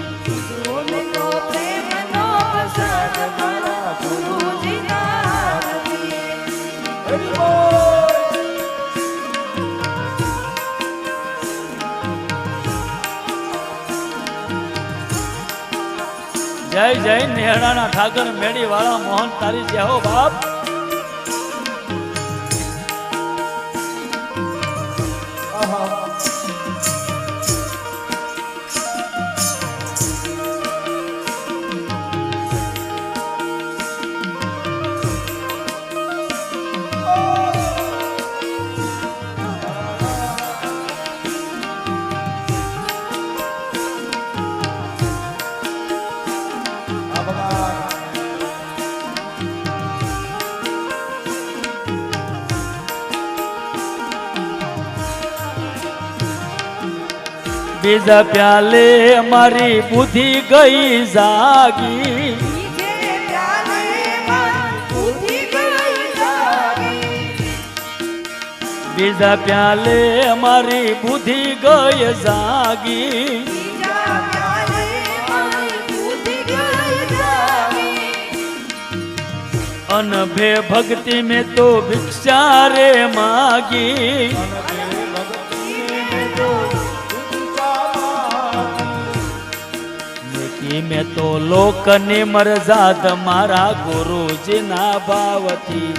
જય જય નેહડાના ઠાકર મેડી વાળા મોહન તારી જય હો બાપ. બીજા પ્યાલે મારી બુદ્ધિ ગઈ જાગી. બીજે પ્યાલે મારી બુદ્ધિ ગઈ જાગી. બીજા પ્યાલે મારી બુદ્ધિ ગઈ જાગી. બીજા પ્યાલે મારી બુદ્ધિ ગઈ જાગી. અનભે ભક્તિ में तो भिक्षा रे मागी. મેં તો લોકની મરજાદ મારા ગુરુજીના ભાવથી.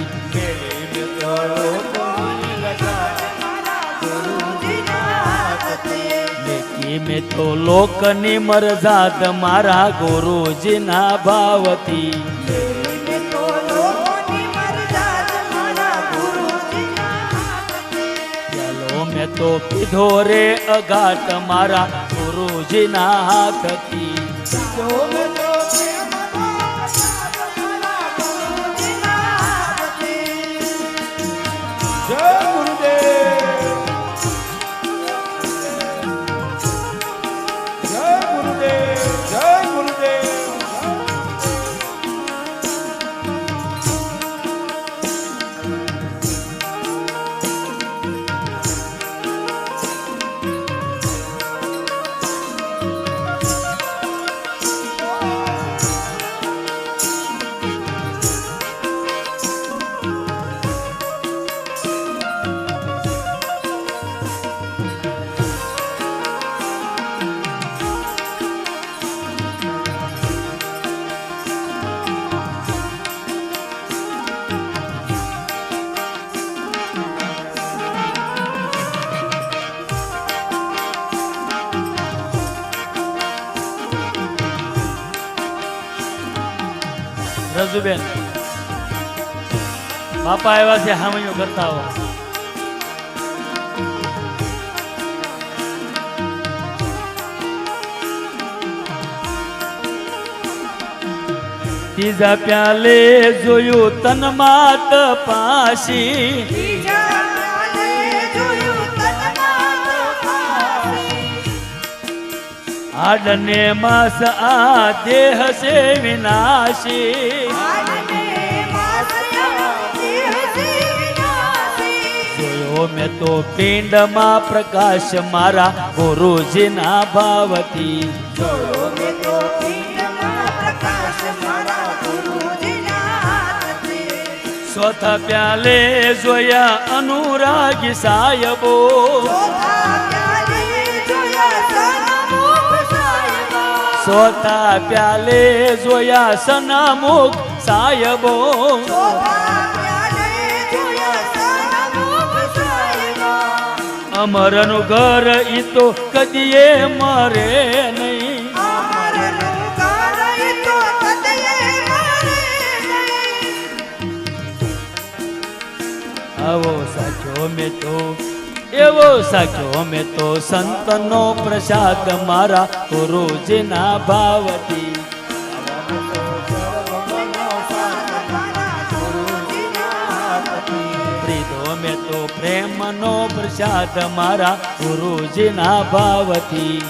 મેં તો લોકની મરજાદ મારા ગુરુજીના ભાવથી. મેં તો પીધો રે અગાટ મારા ગુરુજીના હાથથી. રજુબેન બાપા આવ્યા છે, હામૈયો કરતા આવો. ત્રીજા પ્યાલે જોયું તન માત પાસી. આડને માસ આ દેહ છે વિનાશી. જોયો મેં તો પિંડમાં પ્રકાશ મારા ગુરુજીના ભાવથી. ચોથા પ્યાલે જોયા અનુરાગી સાયબો. ચોથા પ્યાલે જોયા સનામુખ સાયબો. અમરનું ઘર ઈ તો કદીએ મરે નહીં. આવો સાચો મેં તો એવો સાચો મેં તો સંતનો પ્રસાદ મારા ગુરુજીના ભાવથી. પ્રીતો મેં તો પ્રેમનો પ્રસાદ મારા ગુરુજીના ભાવથી.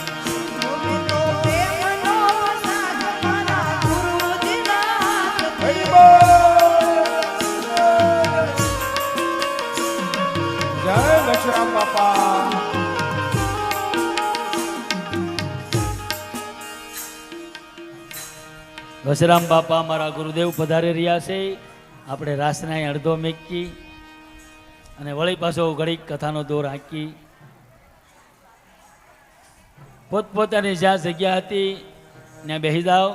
ઘસરામ બાપા મારા ગુરુદેવ પધારી રહ્યા છે. આપણે રાસના અડધો મેકી અને વળી પાછો ઘડીક કથાનો દોર હાંકી પોતપોતાની જ્યાં જગ્યા હતી ત્યાં બેસી જાઓ.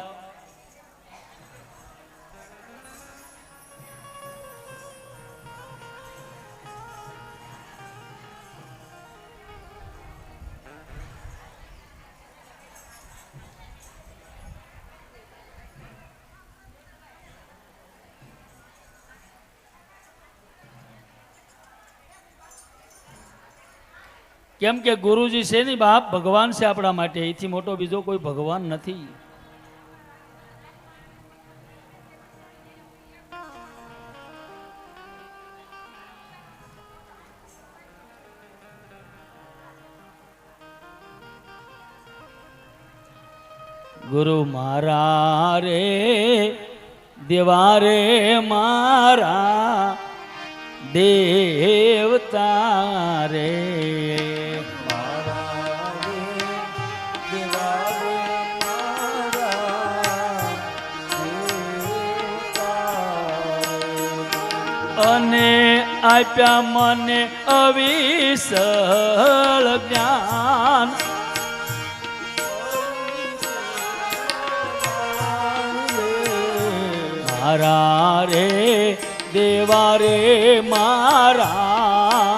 કેમ કે ગુરુજી છે ને બાપ ભગવાન છે આપણા માટે, એથી મોટો બીજો કોઈ ભગવાન નથી. ગુરુ મારા રે દેવા રે મારા દેવતા રે, અને આપ્યા મને અવિસળ જ્ઞાન, મારા રે દેવા રે મારા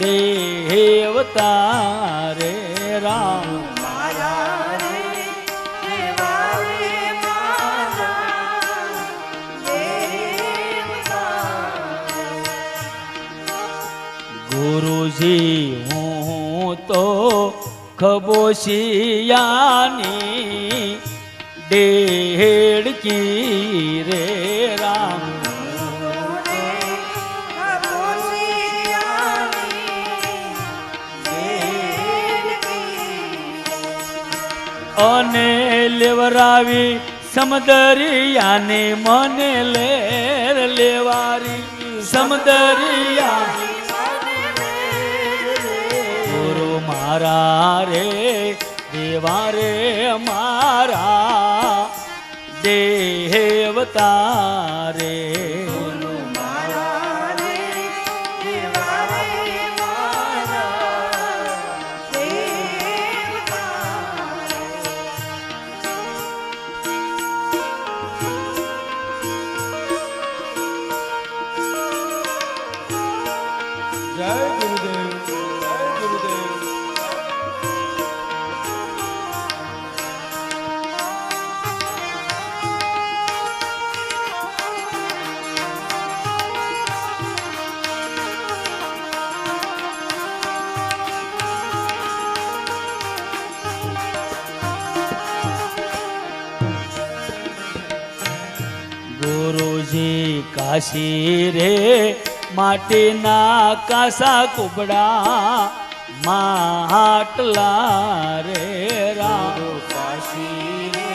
દેવતા રે રામ. મારા રે દેવા રે મારા દેવતા. ગુરુજી હું તો ખબોશિયાની દેડકી રે રામ. અને લેવરાવી સમદરિયાને મને લેર લેવારી સમદરિયા. ગુરુ મારા રે દેવા રે મારા દેવતા રે. મારા રે દેવા રે મારા દેવતા. જય ગુરુદેવ, જય ગુરુદેવ. ગુરુજી કાશી રે માટીના કાસા કુબડા માટલા રે રામ. કાશી રે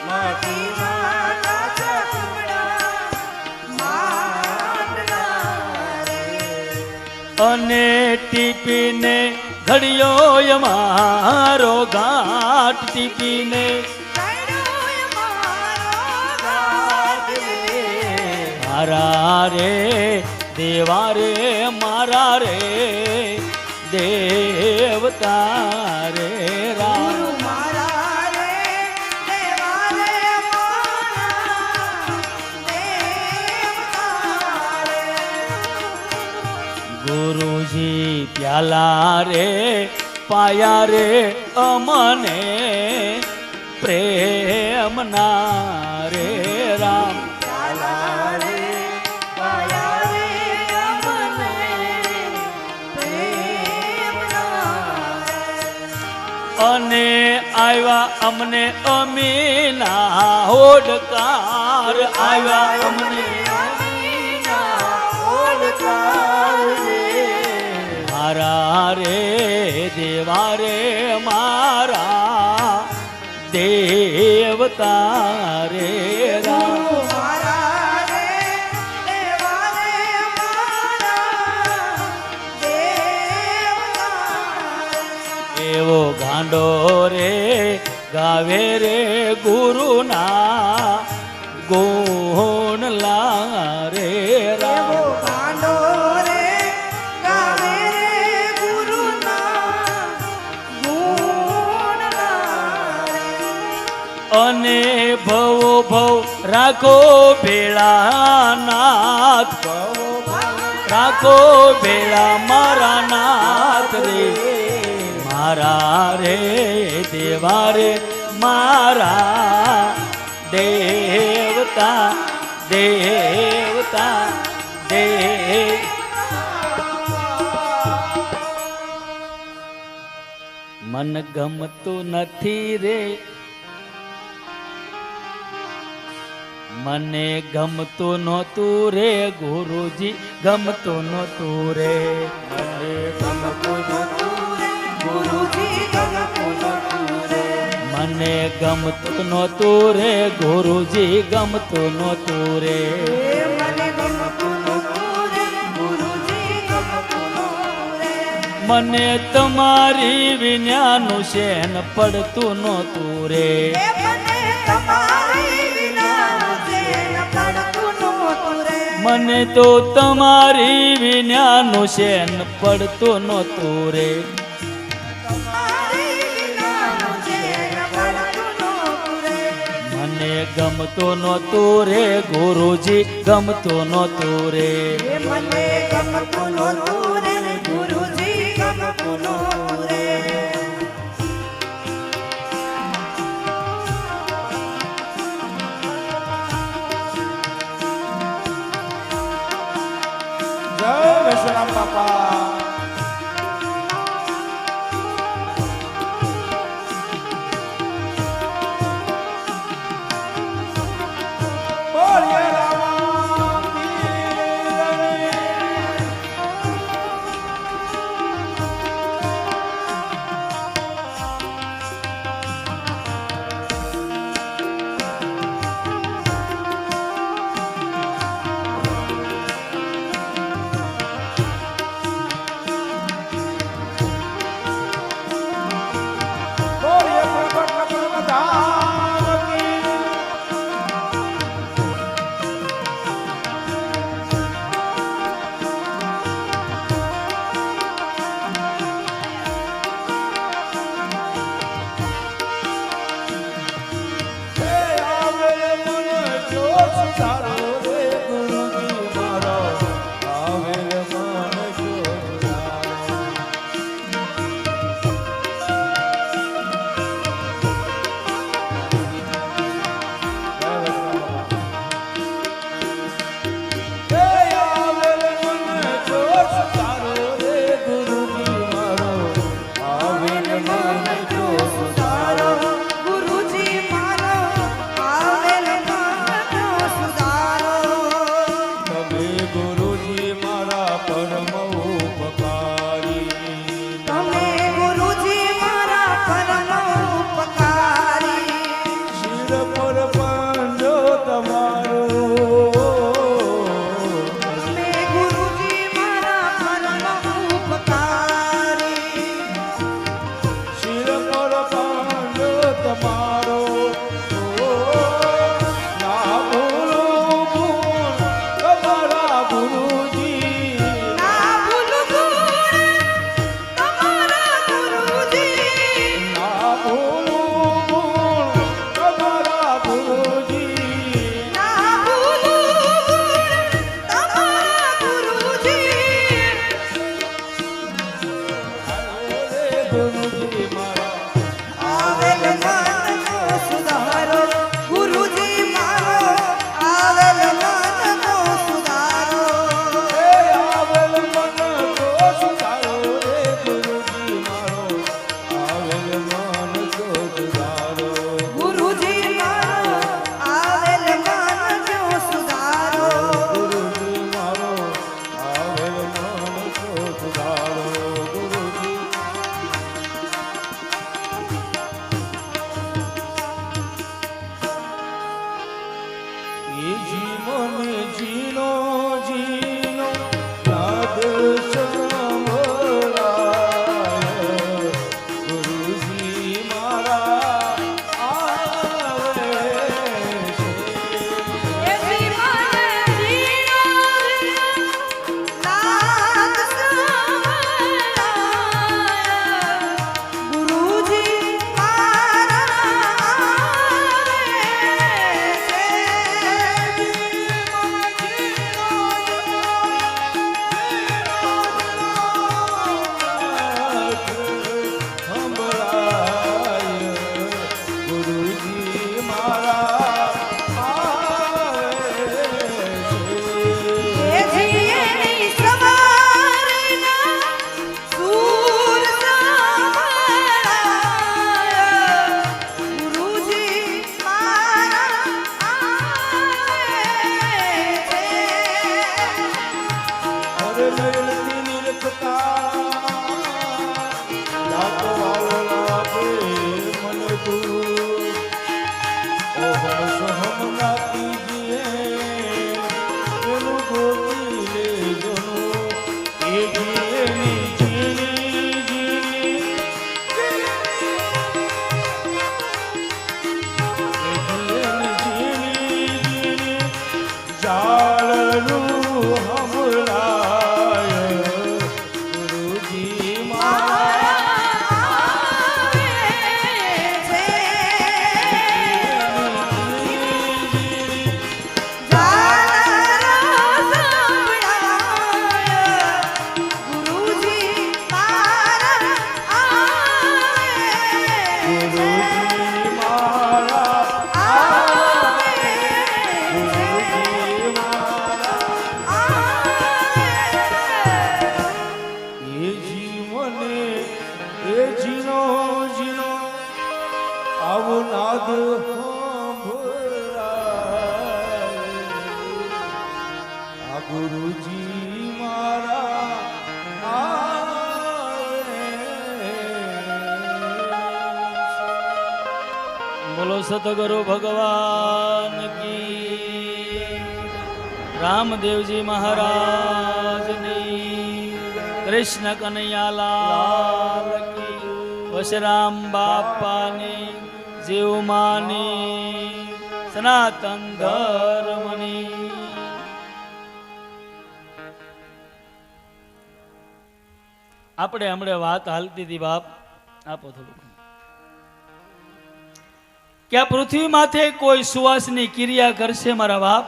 માટીના કાચા કુંડા માટલા રે. અને ટીપીને ઘડિયો મારો ઘાટ ટીપીને કૈરોય મારો ઘાટ રે. મારા રે દેવા રે મારા રે દેવતા રે રામ. ગુરુ મારા રે દેવા રે મારા દેવતા રે. ગુરુજી પ્યાલા રે પાયા રે અમને પ્રેમના રે રામ. ચાલા રે પાયા રે અમને પ્રેમના. અને આવ્યા અમને અમીના હોડકાર, આવ્યા અમને મારા રે દેવા રે મારા દેવતા રે રામ. મારા રે દેવા રે મારા દેવતા. એવો ગાંડો રે ગાવે રે ગુરુના ગુણ લા રે રામ. એવો ગાંડો રે ગાવે રે ગુરુના ગુણ રે. અને ભવો ભવ રાખો ભેળા નાથ, રાખો ભેળા મારા નાથ રે. મારા રે દેવા રે મારા દેવતા દેવતા દેવ. મન ગમતું નથી રે, મને ગમતું નહોતું રે ગુરુજી, ગમતું નહોતું રે, મને ગમતું નહોતું રે ગુરુજી ગમતું નહોતું રે. મને ગમતું નહોતું રે ગુરુજી, ગમતું નહોતું રે. મને ગમતું નહોતું રે ગુરુજી ગમતું નહોતું રે. મને તમારી વિનાનું શેન પડતું નહોતું રે, મને તમારી વિનાનું ચેન પડતું નહોતું રે. મને તો તમારી વિનાનું શેન પડતું નહોતું રે. તમારી વિનાનું ચેન પડતું નહોતું રે. મને ગમતું નહોતું રે ગુરુજી, ગમતું નહોતું રે. મને ગમતું નહોતું રે ગુરુજી ગમતું નહોતું રે. જય વૈષ્ણવ બાપા. બોલીએ રામ પીરની. બોલીએ પ્રગટ પ્રધાન કી. હે આવે મન જોશ તારો રે ગુરુજી મારો, આવે મન જોશ તારો. હે આવે મન જોશ તારો રે ગુરુજી મારો, આવે મન જોશ તારો. ગુરુજી મારો આવેલ મનનો સુધારો. તમે ગુરુજી મારા પરમ ઉપકારી. તમે ગુરુજી મારા પરમ ઉપકારી. શિર પર પાંજો તમારો. તમે ગુરુજી મારા પરમ ઉપકારી. શિર પર પાંજો તમારો. ના ભૂલું ગુણ તમારા ગુરુજી. ના ભૂલું ગુણ તમારા ગુરુજી. ના ભૂલું ગુણ તમારા ગુરુજી. ના ભૂલું ગુણ તમારા ગુરુજી. રે ગુરુજી મારા, આવેલ મન ઓહમ સોહમ ના કીજીએ પેલું ગોતી લેજો એ જીએની જીણી જીણી એ જીએની જીણી જીણી જાળનું હમલાય ગુરુજી એ જીવને એ જીનો જીનો આવો નાદ સાંભળાય આ ગુરુજી મારા આવે. બોલો સતગુરુ ભગવાન કી, રામદેવજી મહારાજની, કૃષ્ણ કનૈયાલાલ કી, વશરામ બાપાની, જીવમાની, સનાતન ધર્મની. આપણે હમણાં વાત હાલતી હતી બાપ, આપો થોડું, કે આ પૃથ્વી માથે કોઈ સુવાસની ક્રિયા કરશે મારા બાપ,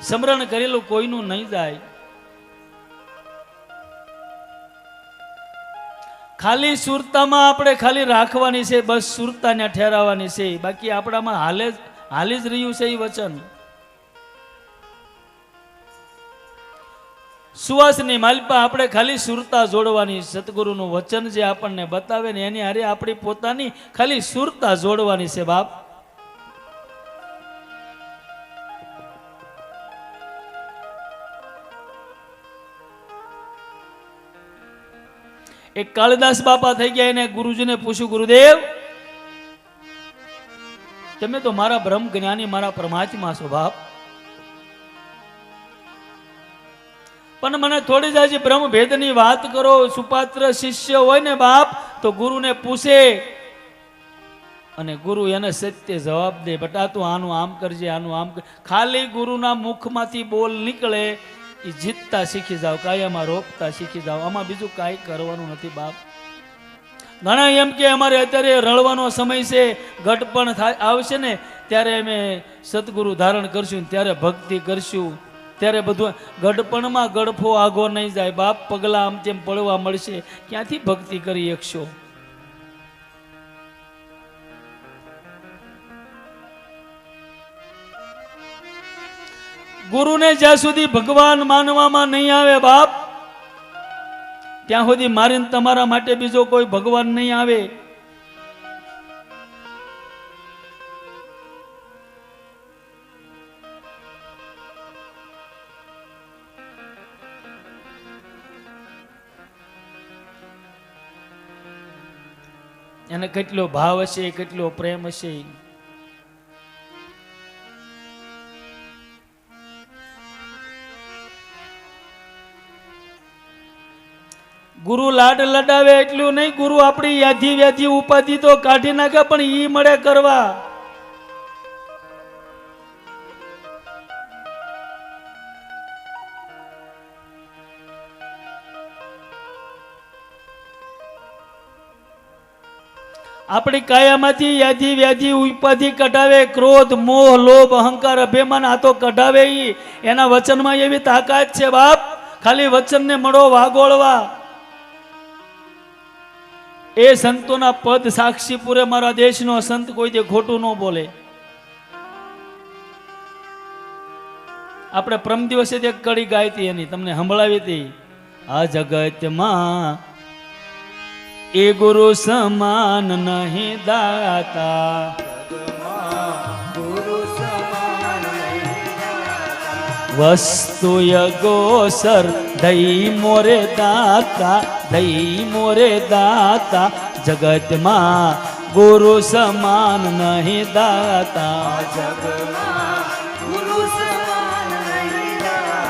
સ્મરણ કરેલું કોઈનું નહીં જાય. ખાલી સુરતામાં આપણે ખાલી રાખવાની છે, બસ સુરતાને ઠેરાવવાની છે, બાકી આપણામાં હાલી જ રહ્યું છે એ વચન. સુવાસની માલિપા આપણે ખાલી સુરતા જોડવાની, સતગુરુનું વચન જે આપણને બતાવે ને એની હારે આપણી પોતાની ખાલી સુરતા જોડવાની છે બાપ. એક કાળીદાસ બાપા થઈ ગયા, એને ગુરુજીને પૂછ્યું, ગુરુદેવ તમે તો મારા બ્રહ્મ જ્ઞાની, મારા પરમાત્મા છો બાપ, પણ મને થોડી જ હજી બ્રહ્મ ભેદની વાત કરો. સુપાત્ર શિષ્ય હોય ને બાપ તો ગુરુને પૂછે અને ગુરુ એને સત્ય જવાબ દે, બટા તું આનું આમ કરજે, આનું આમ કર. ખાલી ગુરુના મુખમાંથી બોલ નીકળે એ જીતતા શીખી જાવ, કાયમાં રોકતા શીખી જાવ, આમાં બીજું કાંઈ કરવાનું નથી બાપ. ઘણા એમ કે અમારે અત્યારે રળવાનો સમય છે, ઘટપણ આવશે ને ત્યારે અમે સતગુરુ ધારણ કરશું, ત્યારે ભક્તિ કરશું, ત્યારે બધું ગઢપણમાં ગડફો આગો નહીં જાય બાપ, પગલા આમ તેમ પડવા મળશે, ક્યાંથી ભક્તિ કરી શકશો? ગુરુને જ્યાં સુધી ભગવાન માનવામાં નહીં આવે બાપ, ત્યાં સુધી મારીને તમારા માટે બીજો કોઈ ભગવાન નહીં આવે. એને કેટલો ભાવ હશે, કેટલો પ્રેમ હશે. ગુરુ લાડ લડાવે એટલું નહીં, ગુરુ આપણી યાદી વ્યાધી ઉપાધિ તો કાઢી નાખે, પણ ઈ મળે કરવા. આપણી કાયામાંથી યાદી વ્યાધી ઉપાધિ કઢાવે, ક્રોધ મોહ લોભ અહંકાર અભિમાન આ તો કઢાવે. ઈ એના વચનમાં એવી તાકાત છે બાપ, ખાલી વચનને મળો વાગોળવા. એ સંતોના પદ સાક્ષી પૂરે, મારા દેશનો સંત કોઈ દે ખોટું ન બોલે. આપણે પ્રમ દિવસે એક કડી ગાઈ હતી, એની તમને સંભળાવી હતી. આ જગતમાં એ ગુરુ સમાન નહીં દાતા, વસ્તુ યગોસર દઈ મોરે દાતા, દઈ મોરે દાતા. જગતમાં ગુરુ સમાન નહીં દાતા. જગમાં ગુરુ સમાન નહીં દાતા.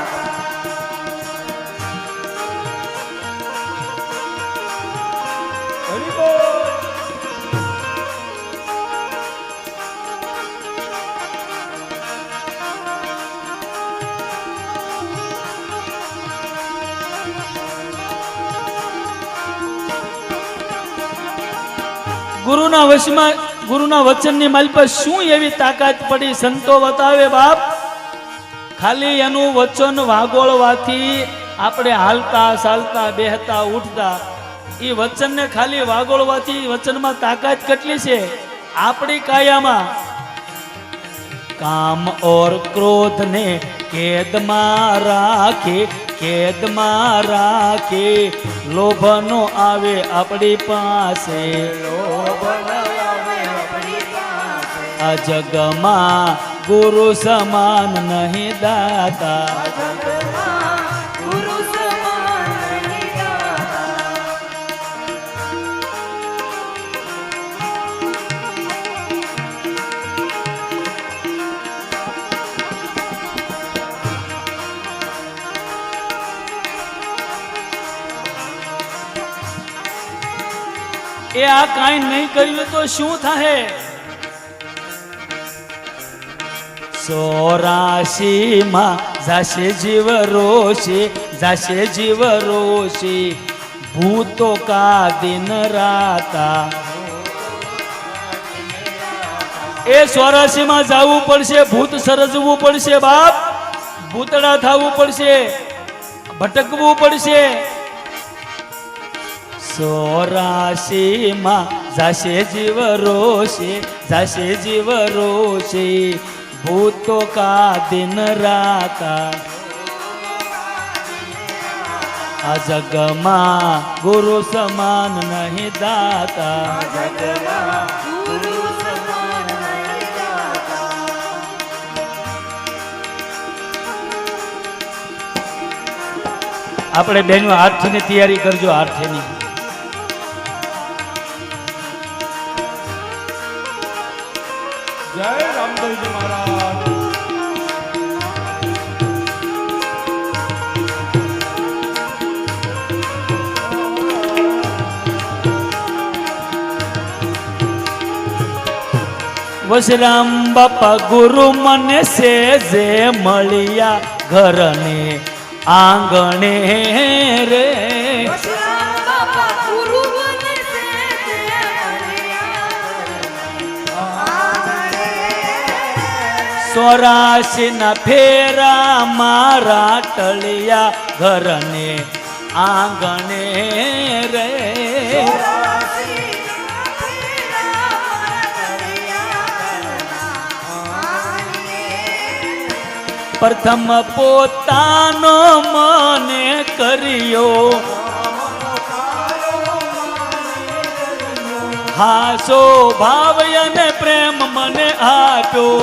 હરિ બોલ. ગુરુના વશમાં ગુરુના વચનની માલ પર શું એવી તાકાત પડી સંતો બતાવે બાપ. ખાલી એનું વચન વાગોળવાથી આપણે હાલતા ચાલતા બેહતા ઉઠતા એ વચનને ખાલી વાગોળવાથી વચનમાં તાકાત કેટલી છે આપણી કાયામાં. કામ ઓર ક્રોધ ને કેદમાં રાખે, કેદમાં રાખે, લોભ નો આવે આપણી પાસે. આ જગમાં ગુરુ સમાન નહીં દાતા. જગમાં ગુરુ સમાન નહીં દાતા. એ આ કાંઈ નહીં કર્યું તો શું થાય? 84 માં જાશે જીવ રોશે, જાશે જીવ રોશે, ભૂતો કા દિન રાતા. એ 84 માં જવું પડશે, ભૂત સરજવું પડશે બાપ, ભૂતડા થવું પડશે, ભટકવું પડશે. 84 માં જાશે જીવ રોશે, જાશે જીવ રોશે, ભૂતો કા દિન રાતા. આ જગમાં ગુરુ સમાન નહીં દાતા. જગમાં ગુરુ સમાન નહીં દાતા. આપણે બહેનો આરતીની તૈયારી કરજો. આરતીની જય રામદેવજી મહારાજ. વસરામ બાપા ગુરુ મને છે જે મળ્યા ઘરને આંગણે રે. વશરામ બાપા ગુરુ બને છે તે આંગણે. 84 ના ફેરા મારા ટળિયા ઘરને આંગણે રે. પ્રથમ પોતાનો મને કર્યો, હાસો ભાવ અને પ્રેમ મને આપ્યો.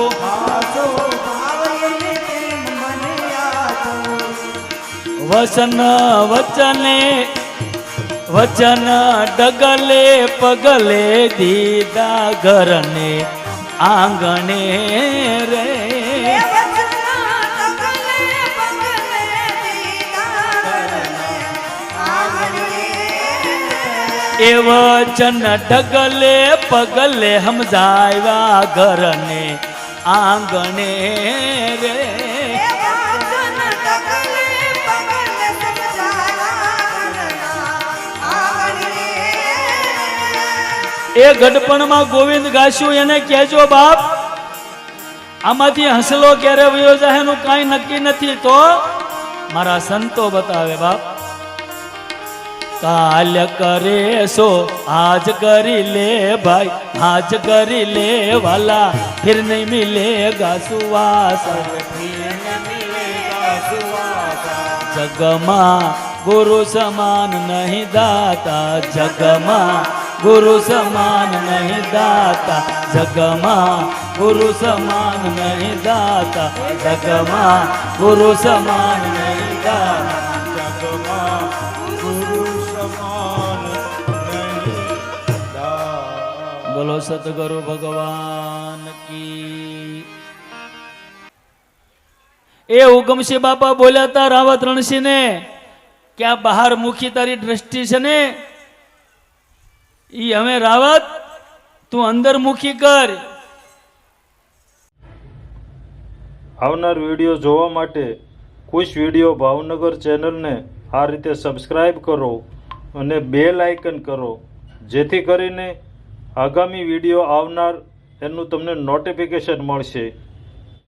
વચન વચને વચન ડગલે પગલે દીદા ઘરને આંગણે રે. એ વચન ડગલે પગલે સમજાવ્યા ઘરને આંગણે રે. એ ગડપણમાં ગોવિંદ ગાશું એને કહેજો બાપ. આમાંથી હસલો ક્યારે વયો જાય એનું કાંઈ નક્કી નથી. તો મારા સંતો બતાવે બાપ. કાલ કરે સો આજ કરી લે ભાઈ, આજ કરી લે વાલા, ફિર નહીં મિલેગા સુવાસા. જગમાં ગુરુ સમાન નહીં દાતા. જગમાં ગુરુ સમાન નહીં દાતા. જગમાં ગુરુ સમાન નહીં દાતા. જગમાં ગુરુ સમાન નહીં દાતા. જગમાં ગુરુ સમાન નહીં દાતા. બોલો સતગુરુ ભગવાન કી. એ ઉગમસિંહ બાપા બોલ્યા હતા રાવત રણસિંહ ને કે આ બહાર મુખી તારી દ્રષ્ટિ છે ને ઈ હવે રાવત તું અંદર મુખી કર. આવનાર વિડીયો જોવા માટે ખુશ વિડીયો ભાવનગર ચેનલને આ રીતે સબસ્ક્રાઈબ કરો અને બેલ આઇકન કરો, જેથી કરીને આગામી વિડીયો આવનાર એનું તમને નોટિફિકેશન મળશે.